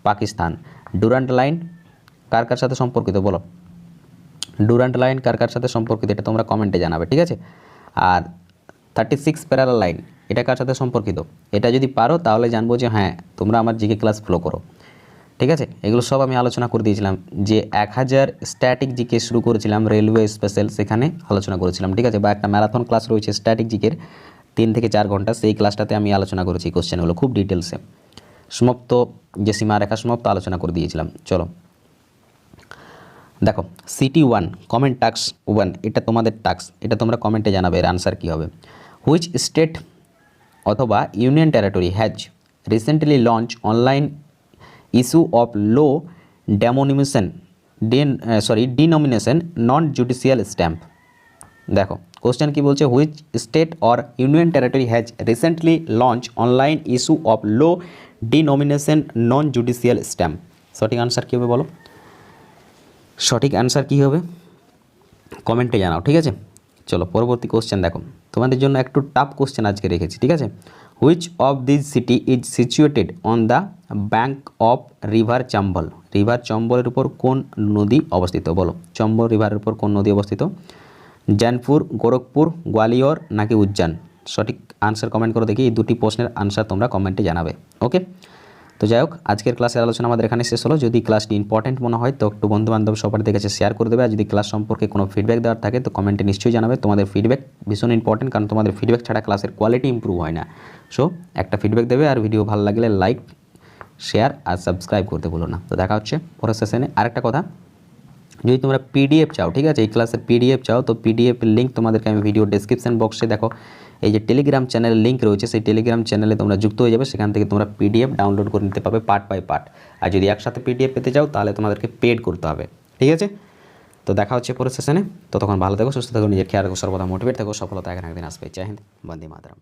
পাকিস্তান। ডুরান্ট লাইন কার কার সাথে সম্পর্কিত? বলো। ডুরান্ট লাইন কার কার সাথে সম্পর্কিত এটা তোমরা কমেন্টে জানাবে, ঠিক আছে। আর 36 প্যারালাল লাইন এটা কার সাথে সম্পর্কিত? এটা যদি পারো তাহলে জানবো যে হ্যাঁ তোমরা আমার জিকে ক্লাস ফলো করো, ঠিক আছে। এগুলো সব আমি আলোচনা করে দিয়েছিলাম, যে 1000 স্ট্যাটিক জিকে শুরু করেছিলাম রেলওয়ে স্পেশাল, সেখানে আলোচনা করেছিলাম, ঠিক আছে। বা একটা ম্যারাথন ক্লাস রয়েছে স্ট্যাটিক জিকের 3 থেকে 4 ঘন্টা, সেই ক্লাসটাতে আমি আলোচনা করেছি কোশ্চেনগুলো খুব ডিটেলসে, সমাপ্ত যে সীমারেখা সমাপ্ত আলোচনা করে দিয়েছিলাম। চলো দেখো, CT1 কমেন্ট টাস্ক 1, এটা তোমাদের টাস্ক, এটা তোমরা কমেন্টে জানাবে এর আনসার কী হবে। হুইচ স্টেট অথবা union territory has recently launch online issue of low denomination non judicial stamp? দেখো কোশ্চেন কি বলছে, which state or union territory has recently launch online issue of low denomination non judicial stamp? সঠিক answer কী হবে বলো। সঠিক answer কী হবে কমেন্টে জানাও, ঠিক আছে। চলো পরবর্তী কোশ্চেন দেখো, তোমাদের জন্য একটু টাফ কোশ্চেন আজকে রেখেছি, ঠিক আছে। Which of this city is situated on the bank of river Chambal? River চম্বলের উপর কোন নদী অবস্থিত? বলো, চম্বল রিভারের উপর কোন নদী অবস্থিত? জৌনপুর, গোরখপুর, গোয়ালিয়র নাকি উজ্জয়ন? সঠিক আনসার কমেন্ট করে দেখি, এই দুটি প্রশ্নের আনসার তোমরা কমেন্টে জানাবে। ওকে, তো যাই হোক আজকের ক্লাসের আলোচনা আমাদের এখানে শেষ হলো। যদি ক্লাসটি ইম্পর্টেন্ট মনে হয় তো একটু বন্ধুবান্ধব সবার কাছে শেয়ার করে দেবে। আর যদি ক্লাস সম্পর্কে কোনো ফিডব্যাক দেওয়ার থাকে তো কমেন্টে নিশ্চয়ই জানাবে। তোমাদের ফিডব্যাক ভীষণ ইম্পর্টেন্ট, কারণ তোমাদের ফিডব্যাক ছাড়া ক্লাসের কোয়ালিটি ইম্প্রুভ হয় না। সো একটা ফিডব্যাক দেবে, আর ভিডিও ভালো লাগলে লাইক, শেয়ার আর সাবস্ক্রাইব করতে ভুলো না। তো দেখা হচ্ছে পরের সেশনে। আরেকটা কথা, যদি তোমরা পিডিএফ চাও, ঠিক আছে, এই ক্লাসের পিডিএফ চাও তো পিডিএফ লিঙ্ক তোমাদেরকে আমি ভিডিও ডেসক্রিপশন বক্সে দেখো এই যে টেলিগ্রাম চ্যানেলের লিঙ্ক রয়েছে, সেই টেলিগ্রাম চ্যানেলে তোমরা যুক্ত হয়ে যাবে। সেখান থেকে তোমরা পিডিএফ ডাউনলোড করে নিতে পারবে পার্ট বাই পার্ট। আর যদি একসাথে পিডিএফ পেতে চাও তাহলে তোমাদেরকে পেড করতে হবে, ঠিক আছে। তো দেখা হচ্ছে পরের সেশনে। ততক্ষণ ভালো থেকো, সুস্থ থেকো, নিজের খেয়াল রাখো, সর্বদা মোটিভেট থেকো। সফলতা একদিন আসবে। জয় হিন্দ, বন্দে মাতরম।